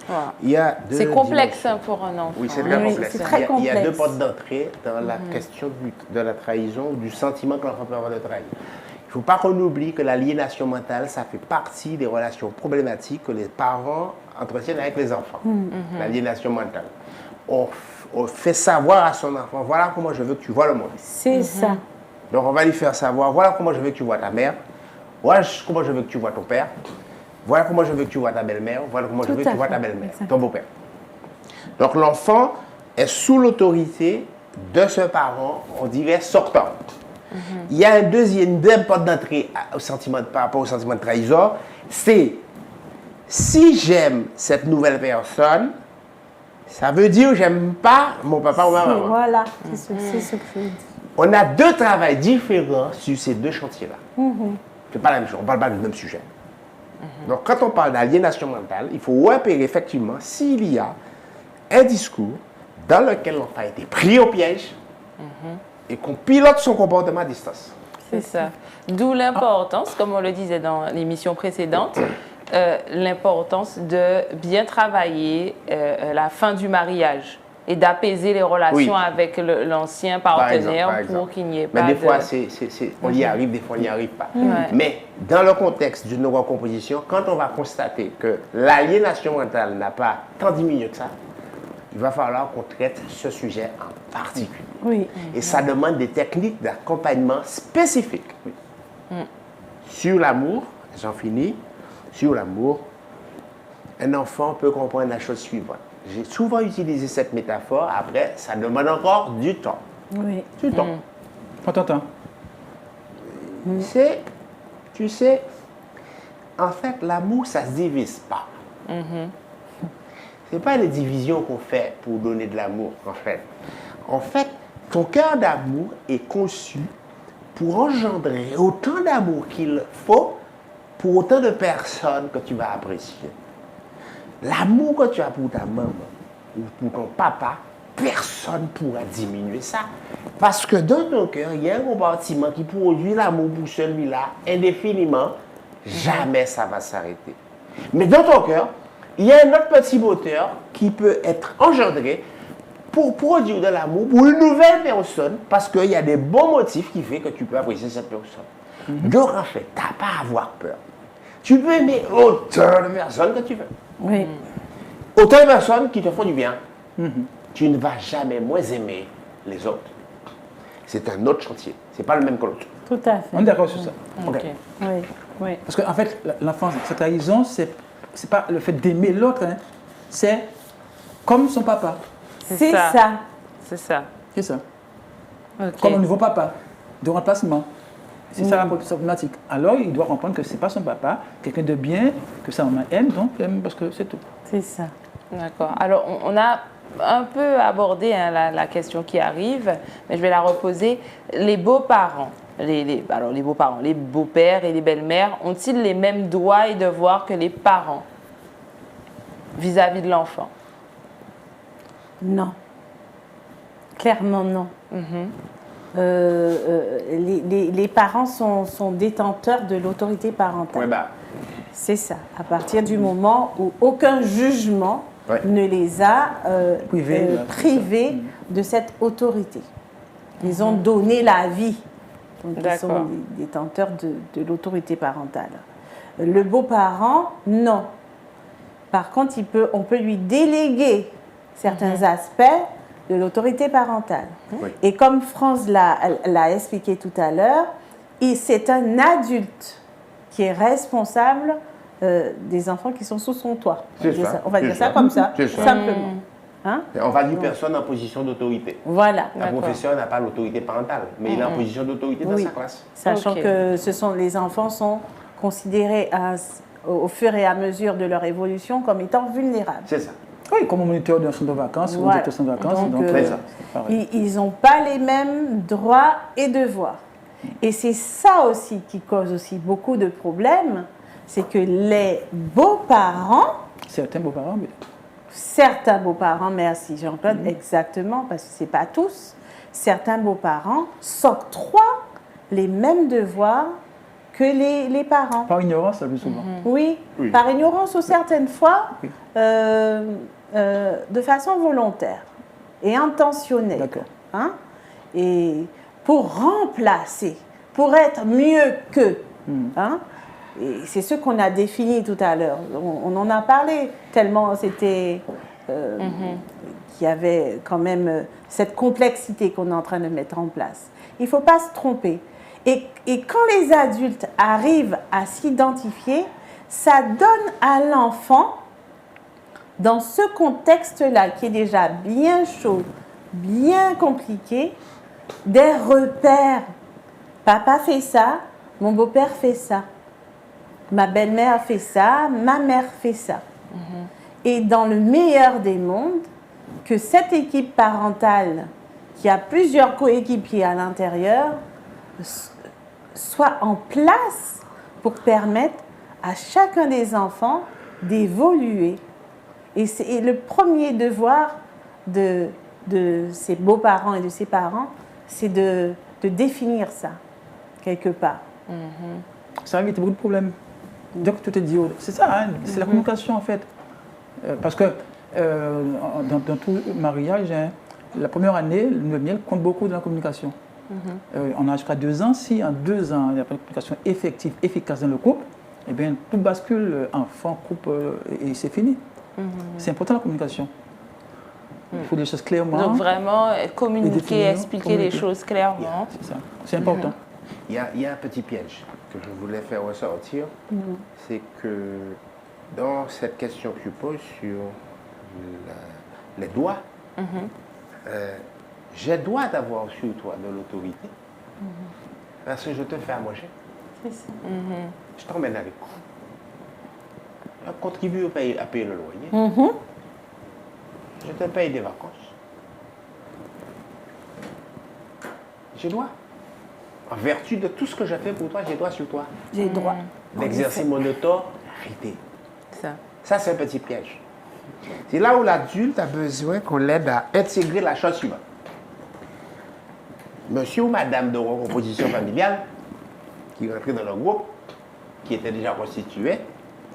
Voilà. C'est complexe pour un enfant. Oui, c'est très complexe. C'est très complexe. Il y a deux portes d'entrée dans la question de la trahison, du sentiment que l'enfant peut avoir de trahir. Il ne faut pas qu'on oublie que l'aliénation mentale, ça fait partie des relations problématiques que les parents entretiennent avec les enfants. L'aliénation mentale. On fait savoir à son enfant, voilà comment je veux que tu vois le monde. C'est ça. Donc on va lui faire savoir, voilà comment je veux que tu vois ta mère, voilà comment je veux que tu vois ton père, voilà comment je veux que tu vois ta belle-mère, voilà comment je veux que tu vois ta belle-mère, ton beau-père. Donc l'enfant est sous l'autorité de ce parent, on dirait sortant. Il y a une deuxième porte d'entrée par rapport au sentiment de trahison, c'est si j'aime cette nouvelle personne, ça veut dire que j'aime pas mon papa ou ma maman. Voilà, c'est ce que je dis. On a deux travails différents sur ces deux chantiers-là. C'est pas la même chose, on ne parle pas du même sujet. Donc quand on parle d'aliénation mentale, il faut repérer effectivement s'il y a un discours dans lequel l'enfant a été pris au piège et qu'on pilote son comportement à distance. C'est ça. D'où l'importance, comme on le disait dans l'émission précédente, l'importance de bien travailler la fin du mariage et d'apaiser les relations avec l'ancien partenaire par exemple. pour qu'il n'y ait pas de... Mais des fois, on y arrive, des fois, on n'y arrive pas. Mais dans le contexte d'une recomposition, quand on va constater que l'aliénation mentale n'a pas tant diminué que ça, il va falloir qu'on traite ce sujet en particulier. Oui. Et ça demande des techniques d'accompagnement spécifiques. Sur l'amour, j'en finis, sur l'amour, un enfant peut comprendre la chose suivante. J'ai souvent utilisé cette métaphore, après, ça demande encore du temps. Oui. Du temps. On t'entend. Tu sais, en fait, l'amour, ça ne se divise pas. Ce n'est pas les divisions qu'on fait pour donner de l'amour, en fait. En fait, ton cœur d'amour est conçu pour engendrer autant d'amour qu'il faut pour autant de personnes que tu vas apprécier. L'amour que tu as pour ta maman ou pour ton papa, personne ne pourra diminuer ça. Parce que dans ton cœur, il y a un compartiment qui produit l'amour pour celui-là indéfiniment. Jamais ça va s'arrêter. Mais dans ton cœur, il y a un autre petit moteur qui peut être engendré pour produire de l'amour pour une nouvelle personne parce qu'il y a des bons motifs qui font que tu peux apprécier cette personne. Donc en fait, tu n'as pas à avoir peur. Tu peux aimer autant de personnes que tu veux. Oui. Autant de personnes qui te font du bien. Tu ne vas jamais moins aimer les autres. C'est un autre chantier. Ce n'est pas le même que l'autre. Tout à fait. On est d'accord sur ça. Ok. Oui. Oui. Parce qu'en fait, l'enfant, sa trahison, c'est pas le fait d'aimer l'autre, hein. C'est comme son papa. C'est ça. C'est ça. C'est ça. Ok. Comme un nouveau papa, de remplacement. C'est ça la problématique. Alors, il doit comprendre que ce n'est pas son papa, quelqu'un de bien, que sa maman aime, donc aime parce que c'est tout. C'est ça. D'accord. Alors, on a un peu abordé la question qui arrive, mais je vais la reposer. Les beaux-parents, alors les beaux-parents, les beaux-pères et les belles-mères, ont-ils les mêmes droits et devoirs que les parents vis-à-vis de l'enfant? Non. Clairement, non. Les parents sont détenteurs de l'autorité parentale. Ouais, bah, C'est ça. À partir du moment où aucun jugement ne les a privés de cette autorité. Ils ont donné la vie. Donc, ils sont les détenteurs de l'autorité parentale. Le beau-parent, non. Par contre, on peut lui déléguer certains aspects de l'autorité parentale. Oui. Et comme France l'a expliqué tout à l'heure, c'est un adulte qui est responsable des enfants qui sont sous son toit. On va dire ça comme ça, simplement. Hein? On va dire personne en position d'autorité. Voilà. Un professeur n'a pas l'autorité parentale, mais il est en position d'autorité dans sa classe. Sachant que les enfants sont considérés au fur et à mesure de leur évolution comme étant vulnérables. C'est ça. Oui, comme moniteur d'un centre de vacances, ou directeur de centre de vacances. Donc, ils n'ont pas les mêmes droits et devoirs. Et c'est ça aussi qui cause aussi beaucoup de problèmes, c'est que les beaux-parents... Certains beaux-parents, mais... Certains beaux-parents, merci Jean-Claude, exactement, parce que ce n'est pas tous. Certains beaux-parents s'octroient les mêmes devoirs que les parents. Par ignorance, le plus souvent. Oui, par ignorance ou certaines fois de façon volontaire et intentionnelle. D'accord. Hein? Et pour remplacer, pour être mieux qu'eux. Hein? Et c'est ce qu'on a défini tout à l'heure. On en a parlé tellement c'était qu'il y avait quand même cette complexité qu'on est en train de mettre en place. Il ne faut pas se tromper. Et quand les adultes arrivent à s'identifier, ça donne à l'enfant, dans ce contexte-là qui est déjà bien chaud, bien compliqué, des repères. Papa fait ça, mon beau-père fait ça. Ma belle-mère fait ça, ma mère fait ça. Et dans le meilleur des mondes, que cette équipe parentale, qui a plusieurs coéquipiers à l'intérieur, soit en place pour permettre à chacun des enfants d'évoluer. Et le premier devoir de ses beaux-parents et de ses parents, c'est de définir ça, quelque part. Ça évite beaucoup de problèmes. Donc, tout est dit. C'est ça, hein, c'est la communication, en fait. Parce que dans tout mariage, hein, la première année, le miel compte beaucoup dans la communication. On a jusqu'à 2 ans. Si en 2 ans, il n'y a pas de communication effective, efficace dans le couple, eh bien, tout bascule, enfant, couple, et c'est fini. C'est important la communication. Il faut des choses clairement. Donc vraiment, communiquer, expliquer les choses clairement. C'est ça, c'est important. Il y a un petit piège que je voulais faire ressortir, c'est que dans cette question que tu poses sur les droits, j'ai droit d'avoir sur toi de l'autorité parce que je te fais à manger. C'est ça. Je t'emmène à l'école. Je contribue à payer le loyer. Je te paye des vacances. J'ai droit. En vertu de tout ce que j'ai fait pour toi, j'ai droit sur toi. J'ai droit. D'exercer mon autorité. Ça. Ça, c'est un petit piège. C'est là où l'adulte a besoin qu'on l'aide à intégrer la chose suivante. Monsieur ou madame de recomposition familiale, qui rentrait dans le groupe, qui était déjà constitué,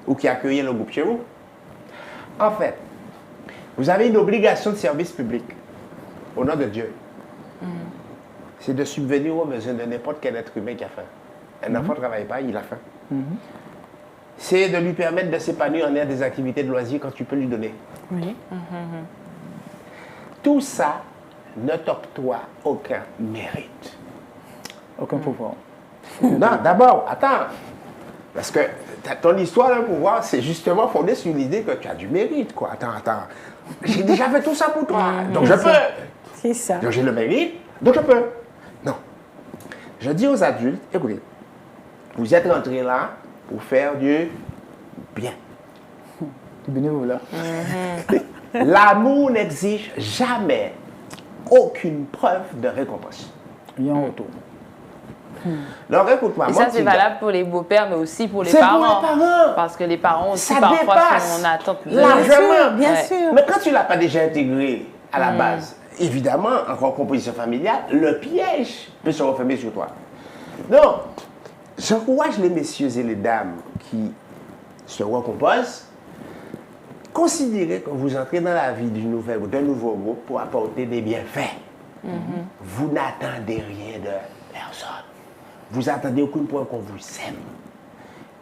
ou qui accueillait le groupe chez vous, en fait, vous avez une obligation de service public au nom de Dieu. C'est de subvenir aux besoins de n'importe quel être humain qui a faim. Un enfant ne travaille pas, il a faim. C'est de lui permettre de s'épanouir en ayant des activités de loisirs quand tu peux lui donner. Oui. Tout ça ne t'octroie aucun mérite. Aucun pouvoir. Non, d'abord, attends. Parce que ton histoire d'un pouvoir, c'est justement fondé sur l'idée que tu as du mérite, quoi. Attends. J'ai déjà fait tout ça pour toi, donc je peux. C'est ça. Donc j'ai le mérite, donc je peux. Non. Je dis aux adultes, écoutez, vous êtes rentrés là pour faire du bien. Du bénévolat. L'amour n'exige jamais aucune preuve de récompense. Rien en retour. Donc écoute-moi. Et ça, c'est valable pour les beaux-pères, mais aussi pour les C'est parents. pour les parents. Parce que les parents aussi, Ça parfois, dépasse sont en attente. largement. Bien sûr. Mais quand tu ne l'as pas déjà intégré à la base, évidemment, en recomposition familiale, le piège peut se refermer sur toi. Donc, j'encourage les messieurs et les dames qui se recomposent, considérez que vous entrez dans la vie d'une nouvelle ou d'un nouveau groupe pour apporter des bienfaits. Vous n'attendez rien de personne. Vous attendez aucun point qu'on vous aime.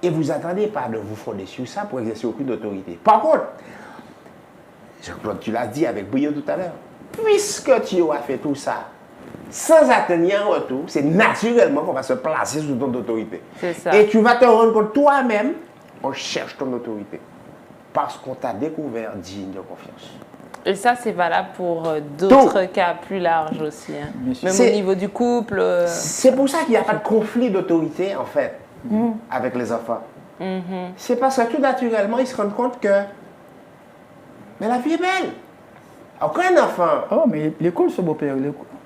Et vous n'attendez pas de vous fonder sur ça pour exercer aucune autorité. Par contre, Jean-Claude, tu l'as dit avec brio tout à l'heure, puisque tu auras fait tout ça sans attendre un retour, c'est naturellement qu'on va se placer sous ton autorité. C'est ça. Et tu vas te rendre compte toi-même, on cherche ton autorité. Parce qu'on t'a découvert digne de confiance. Et ça, c'est valable pour d'autres cas plus larges aussi. Hein. Même au niveau du couple. C'est pour ça qu'il n'y a pas de conflit d'autorité, en fait, avec les enfants. C'est parce que tout naturellement, ils se rendent compte que mais la vie est belle. Aucun enfant. Oh, mais l'école, ce beau-père.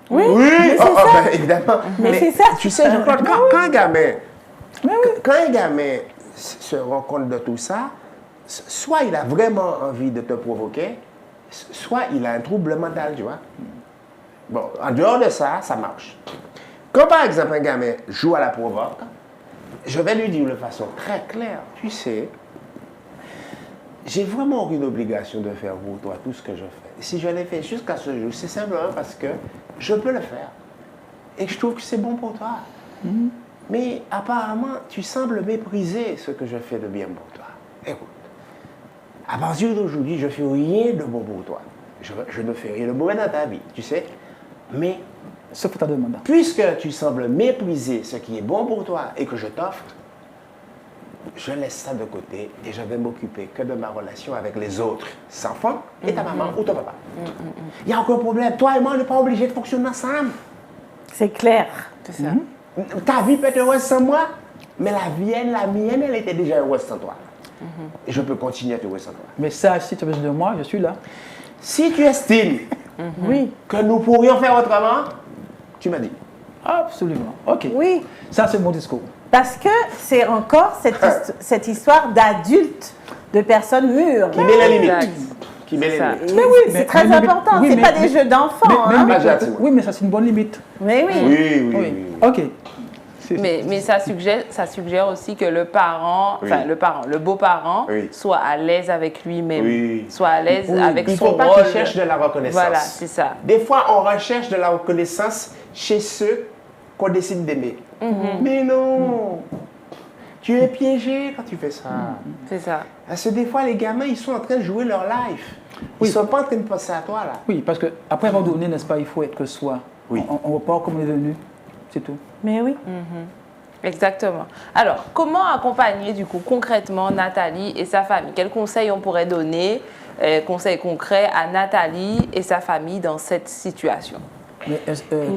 Oui, Ben, évidemment. Mais c'est ça. Tu sais, Jean-Claude, quand un gamin se rend compte de tout ça, soit il a vraiment envie de te provoquer, soit il a un trouble mental, tu vois. Bon, en dehors de ça, ça marche. Quand par exemple un gamin joue à la provoque, je vais lui dire de façon très claire, tu sais, j'ai vraiment aucune obligation de faire pour toi tout ce que je fais. Si je l'ai fait jusqu'à ce jour, c'est simplement parce que je peux le faire. Et je trouve que c'est bon pour toi. Mais apparemment, tu sembles mépriser ce que je fais de bien pour toi. Écoute, à partir d'aujourd'hui, je ne fais rien de bon pour toi. Je ne fais rien de mauvais dans ta vie, tu sais. Mais, sauf ta demande. Puisque tu sembles mépriser ce qui est bon pour toi et que je t'offre, je laisse ça de côté et je vais m'occuper que de ma relation avec les autres enfants et ta maman ou ton papa. Il n'y a aucun problème. Toi et moi, on n'est pas obligés de fonctionner ensemble. C'est clair. C'est ça. Ta vie peut être heureuse sans moi, mais la mienne, elle était déjà heureuse sans toi. Et je peux continuer à être heureuse sans toi. Mais ça, si tu as besoin de moi, je suis là. Si tu estimes Oui. que nous pourrions faire autrement, tu m'as dit. Absolument. OK. Oui. Ça, c'est mon discours. Parce que c'est encore cette histoire d'adultes, de personnes mûres. Qui met les limites. Exact. Qui met les Ça. limites. Mais oui, c'est mais- très mais- important. oui, C'est mais- pas des jeux d'enfants. hein. Oui, mais ça, c'est une bonne limite. Mais oui. Oui. OK. Mais ça suggère aussi que le parent, Oui. enfin le beau-parent, Oui. soit à l'aise avec lui-même, Oui. soit à l'aise avec Il ne son faut pas rôle. qu'il cherche de la reconnaissance. Voilà, c'est ça. Des fois, on recherche de la reconnaissance chez ceux qu'on décide d'aimer. Mais non, tu es piégé quand tu fais ça. C'est ça. Parce que des fois, les gamins, ils sont en train de jouer leur life. Ils ne sont pas en train de penser à toi, là. Oui, parce qu'après avoir donné, n'est-ce pas, il faut être que soi. Oui. On repart comme on est venu. C'est tout. Mais oui. Exactement. Alors, comment accompagner du coup concrètement Nathalie et sa famille? Quels conseils on pourrait donner, conseils concrets à Nathalie et sa famille dans cette situation? Mais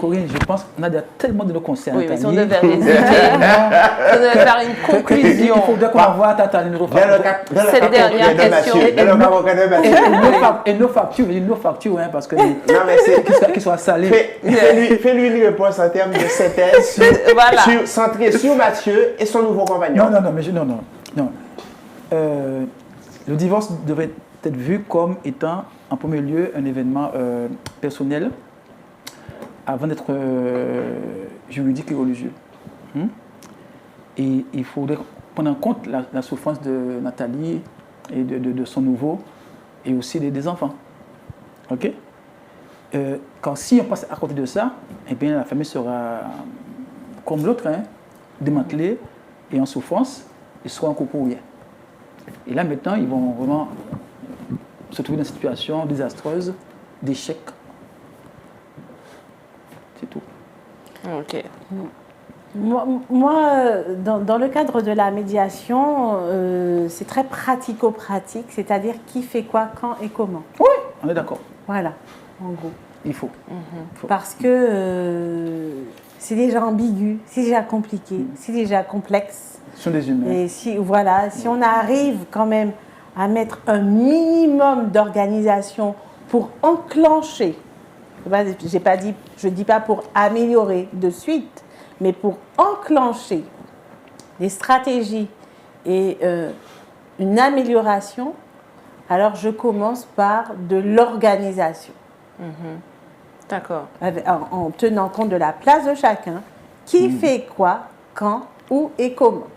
Corinne, je pense qu'on a tellement de nos conseils à Oui, mais si on Nathalie. devait résumer, si on devait faire une conclusion. Il faudrait qu'on envoie Nathalie une Cette dernière question. Et nos factures, je dis nos factures, hein, parce que Non, mais c'est... qu'ils soient salés. Fais-lui une réponse en termes de synthèse Voilà. centrée sur Mathieu et son nouveau compagnon. Non. Le divorce devrait être vu comme étant, en premier lieu, un événement personnel avant d'être juridique et religieux. Et il faudrait prendre en compte la souffrance de Nathalie et de son nouveau et aussi des enfants. OK? Quand si on passe à côté de ça, eh bien, la famille sera comme l'autre, hein, démantelée et en souffrance, et soit en couple ou rien. Et là, maintenant, ils vont vraiment se trouver dans une situation désastreuse, d'échec. C'est tout. Ok. Moi, dans le cadre de la médiation, c'est très pratico-pratique, c'est-à-dire qui fait quoi, quand et comment. Oui, on est d'accord. Voilà, en gros. Il faut. Parce que c'est déjà ambigu, c'est déjà compliqué, c'est déjà complexe. Ce sont des humains. Et si on arrive quand même à mettre un minimum d'organisation pour enclencher, je ne dis pas pour améliorer de suite, mais pour enclencher des stratégies et une amélioration, alors je commence par de l'organisation. D'accord. En tenant compte de la place de chacun, qui fait quoi, quand, où et comment.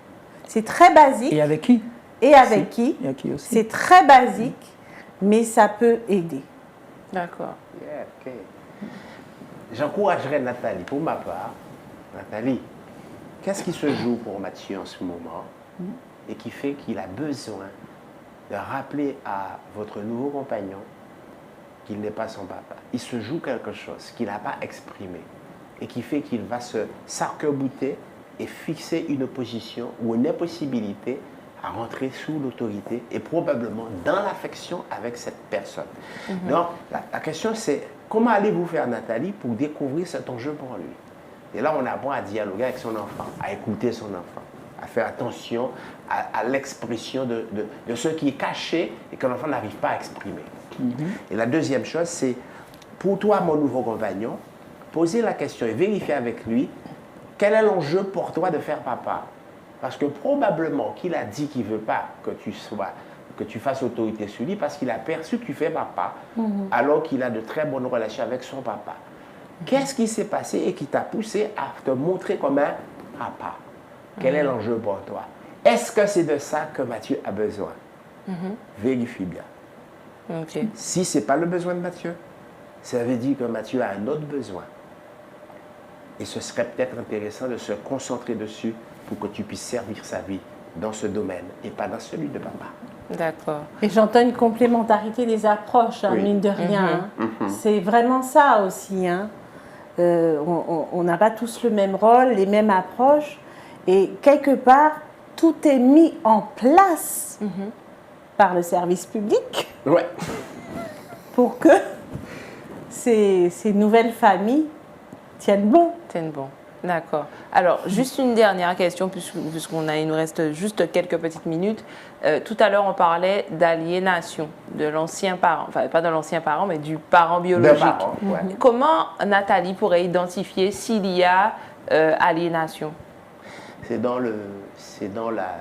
C'est très basique. Et avec qui? Et avec qui. Et à qui aussi? C'est très basique, mais ça peut aider. D'accord. Yeah, ok. J'encouragerais Nathalie, pour ma part. Nathalie, qu'est-ce qui se joue pour Mathieu en ce moment et qui fait qu'il a besoin de rappeler à votre nouveau compagnon qu'il n'est pas son papa? Il se joue quelque chose qu'il n'a pas exprimé et qui fait qu'il va s'arc-bouter et fixer une position ou une impossibilité à rentrer sous l'autorité et probablement dans l'affection avec cette personne. Donc, la question c'est, comment allez-vous faire, Nathalie, pour découvrir cet enjeu pour lui? Et là, on apprend à dialoguer avec son enfant, à écouter son enfant, à faire attention à l'expression de ce qui est caché et que l'enfant n'arrive pas à exprimer. Et la deuxième chose, c'est, pour toi, mon nouveau compagnon, poser la question et vérifier avec lui quel est l'enjeu pour toi de faire papa. Parce que probablement qu'il a dit qu'il ne veut pas que tu fasses autorité sur lui parce qu'il a perçu que tu fais papa alors qu'il a de très bonnes relations avec son papa. Qu'est-ce qui s'est passé et qui t'a poussé à te montrer comme un papa? Quel est l'enjeu pour toi? Est-ce que c'est de ça que Mathieu a besoin? Vérifie bien. Ok. Si ce n'est pas le besoin de Mathieu, ça veut dire que Mathieu a un autre besoin. Et ce serait peut-être intéressant de se concentrer dessus pour que tu puisses servir sa vie dans ce domaine et pas dans celui de papa. D'accord. Et j'entends une complémentarité des approches, hein, Oui. mine de rien. Hein. C'est vraiment ça aussi. Hein. On n'a pas tous le même rôle, les mêmes approches. Et quelque part, tout est mis en place par le service public Ouais. pour que ces nouvelles familles tiennent bon. Tiens bon. D'accord. Alors, juste une dernière question, il nous reste juste quelques petites minutes. Tout à l'heure, on parlait d'aliénation de l'ancien parent, enfin pas de l'ancien parent, mais du parent biologique. parent, ouais. Comment Nathalie pourrait identifier s'il y a aliénation? C'est dans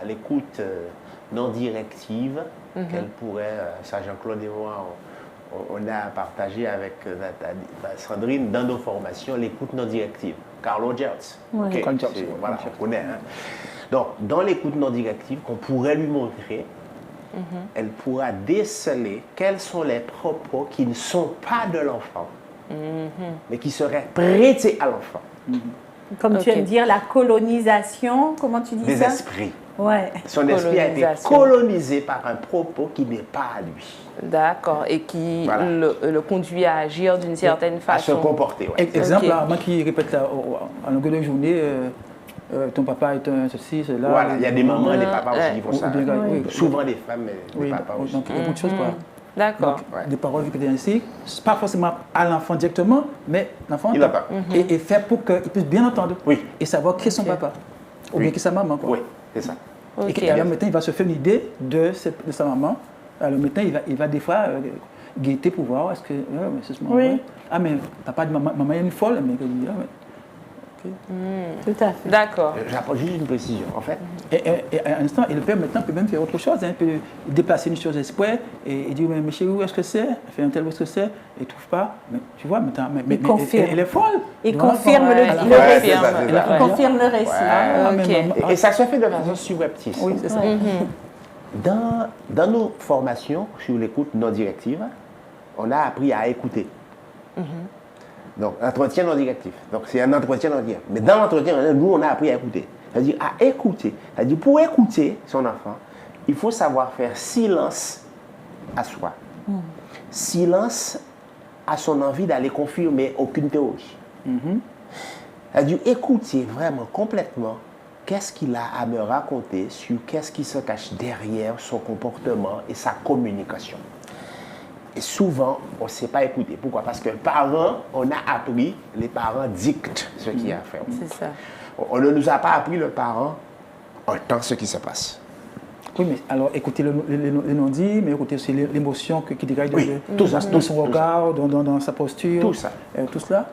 l'écoute non directive qu'elle pourrait, ça Jean-Claude et moi, on a partagé avec Nathalie, Sandrine dans nos formations l'écoute non directive. Carlo Gertz. Ouais. Ok, Carlo Gertz, c'est- ouais, voilà, bien sûr. on connaît. Hein. Donc, dans l'écoute non directive qu'on pourrait lui montrer, elle pourra déceler quels sont les propos qui ne sont pas de l'enfant, mais qui seraient prêtés à l'enfant, Comme tu Ok. viens de dire, la colonisation, comment tu dis des ça? esprits. Ouais. Son esprit a été Colonisation. colonisé par un propos qui n'est pas à lui, D'accord. Et qui Voilà. le conduit à agir d'une certaine à se façon. comporter. Ouais. Exemple, Ok. là, moi qui répète ça à longueur de journée, ton papa est un ceci, cela. Voilà, il y a des mamans et des papas aussi Ouais. qui font Ou ça. bien, hein. oui. Souvent des femmes, mais des Oui, papas aussi. donc il y a beaucoup de choses. Quoi. D'accord. Donc, des paroles répétées ainsi, c'est pas forcément à l'enfant directement, mais l'enfant Il entend. entend. Et faire pour qu'il puisse bien entendre Oui. et savoir qui est son Ok. papa, ou Oui. bien qui est sa maman. Quoi. Oui, c'est ça. Et Ok. alors maintenant, il va se faire une idée de sa maman. Alors maintenant, il va des fois guetter pour voir, est-ce que mais c'est ce moment. Oui. Ouais. Ah, mais papa dit, maman est une folle. Mais, ah, mais- Tout à fait. D'accord. J'apporte juste une précision. En fait, Et à un instant, et le père maintenant peut même faire autre chose. Hein, il peut déplacer une chose exprès et dire, mais chérie, où est-ce que c'est? Elle fait un tel, où est-ce que c'est? Il ne trouve pas. Mais tu vois, maintenant, mais confirme. elle est folle. Il devant confirme l'enfant. le, Ouais, le ouais, récit. c'est ça, c'est Elle ça. a Il fait confirme le récit. Ah, mais Ok. maman, et ça se fait de façon subreptice. oui, c'est ça. Dans nos formations sur l'écoute non directive, on a appris à écouter. Donc, entretien non directif. Donc, c'est un entretien non directif. Mais dans l'entretien, nous, on a appris à écouter. C'est-à-dire à écouter. C'est-à-dire, pour écouter son enfant, il faut savoir faire silence à soi. Silence à son envie d'aller confirmer aucune théorie. C'est-à-dire écouter vraiment complètement qu'est-ce qu'il a à me raconter sur qu'est-ce qui se cache derrière son comportement et sa communication. Et souvent, on ne sait pas écouter. Pourquoi? Parce que parents, on a appris, les parents dictent ce qu'il y a à faire. C'est ça. On ne nous a pas appris, le parent, entend ce qui se passe. Oui, mais alors écoutez les non-dits, mais écoutez aussi l'émotion qui dégage Oui, tout ça, dans tout son ça. regard, dans sa posture. Tout ça. Tout cela.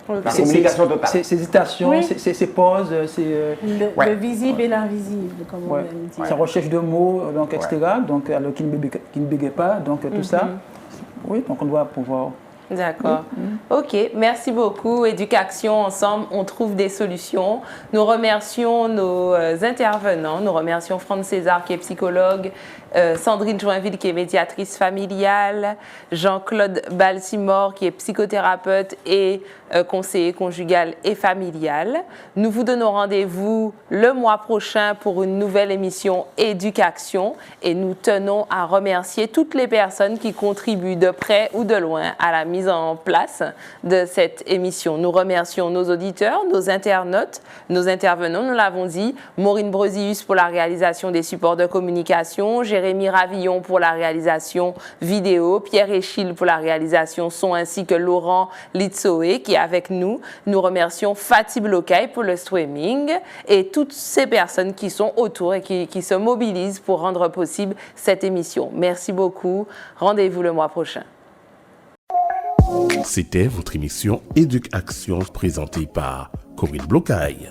La communication totale. Ses hésitations, Oui. ses pauses, Ouais. Le visible et l'invisible, comme on ouais, aime dire. sa recherche de mots, donc, etc. Donc, alors qu'il ne bégaye pas, donc tout ça. Oui, donc on doit pouvoir. D'accord. Ok, merci beaucoup. Éducation, ensemble, on trouve des solutions. Nous remercions nos intervenants. Nous remercions Franz César qui est psychologue, Sandrine Joinville qui est médiatrice familiale, Jean-Claude Balsimore qui est psychothérapeute et conseiller conjugal et familial. Nous vous donnons rendez-vous le mois prochain pour une nouvelle émission Éducation et nous tenons à remercier toutes les personnes qui contribuent de près ou de loin à la mise mise en place de cette émission. Nous remercions nos auditeurs, nos internautes, nos intervenants, nous l'avons dit, Maureen Brosius pour la réalisation des supports de communication, Jérémy Ravillon pour la réalisation vidéo, Pierre Échille pour la réalisation son, ainsi que Laurent Litsoé qui est avec nous. Nous remercions Fatih Blocaille pour le streaming et toutes ces personnes qui sont autour et qui se mobilisent pour rendre possible cette émission. Merci beaucoup. Rendez-vous le mois prochain. C'était votre émission Éduc Action présentée par Corinne Blocaille.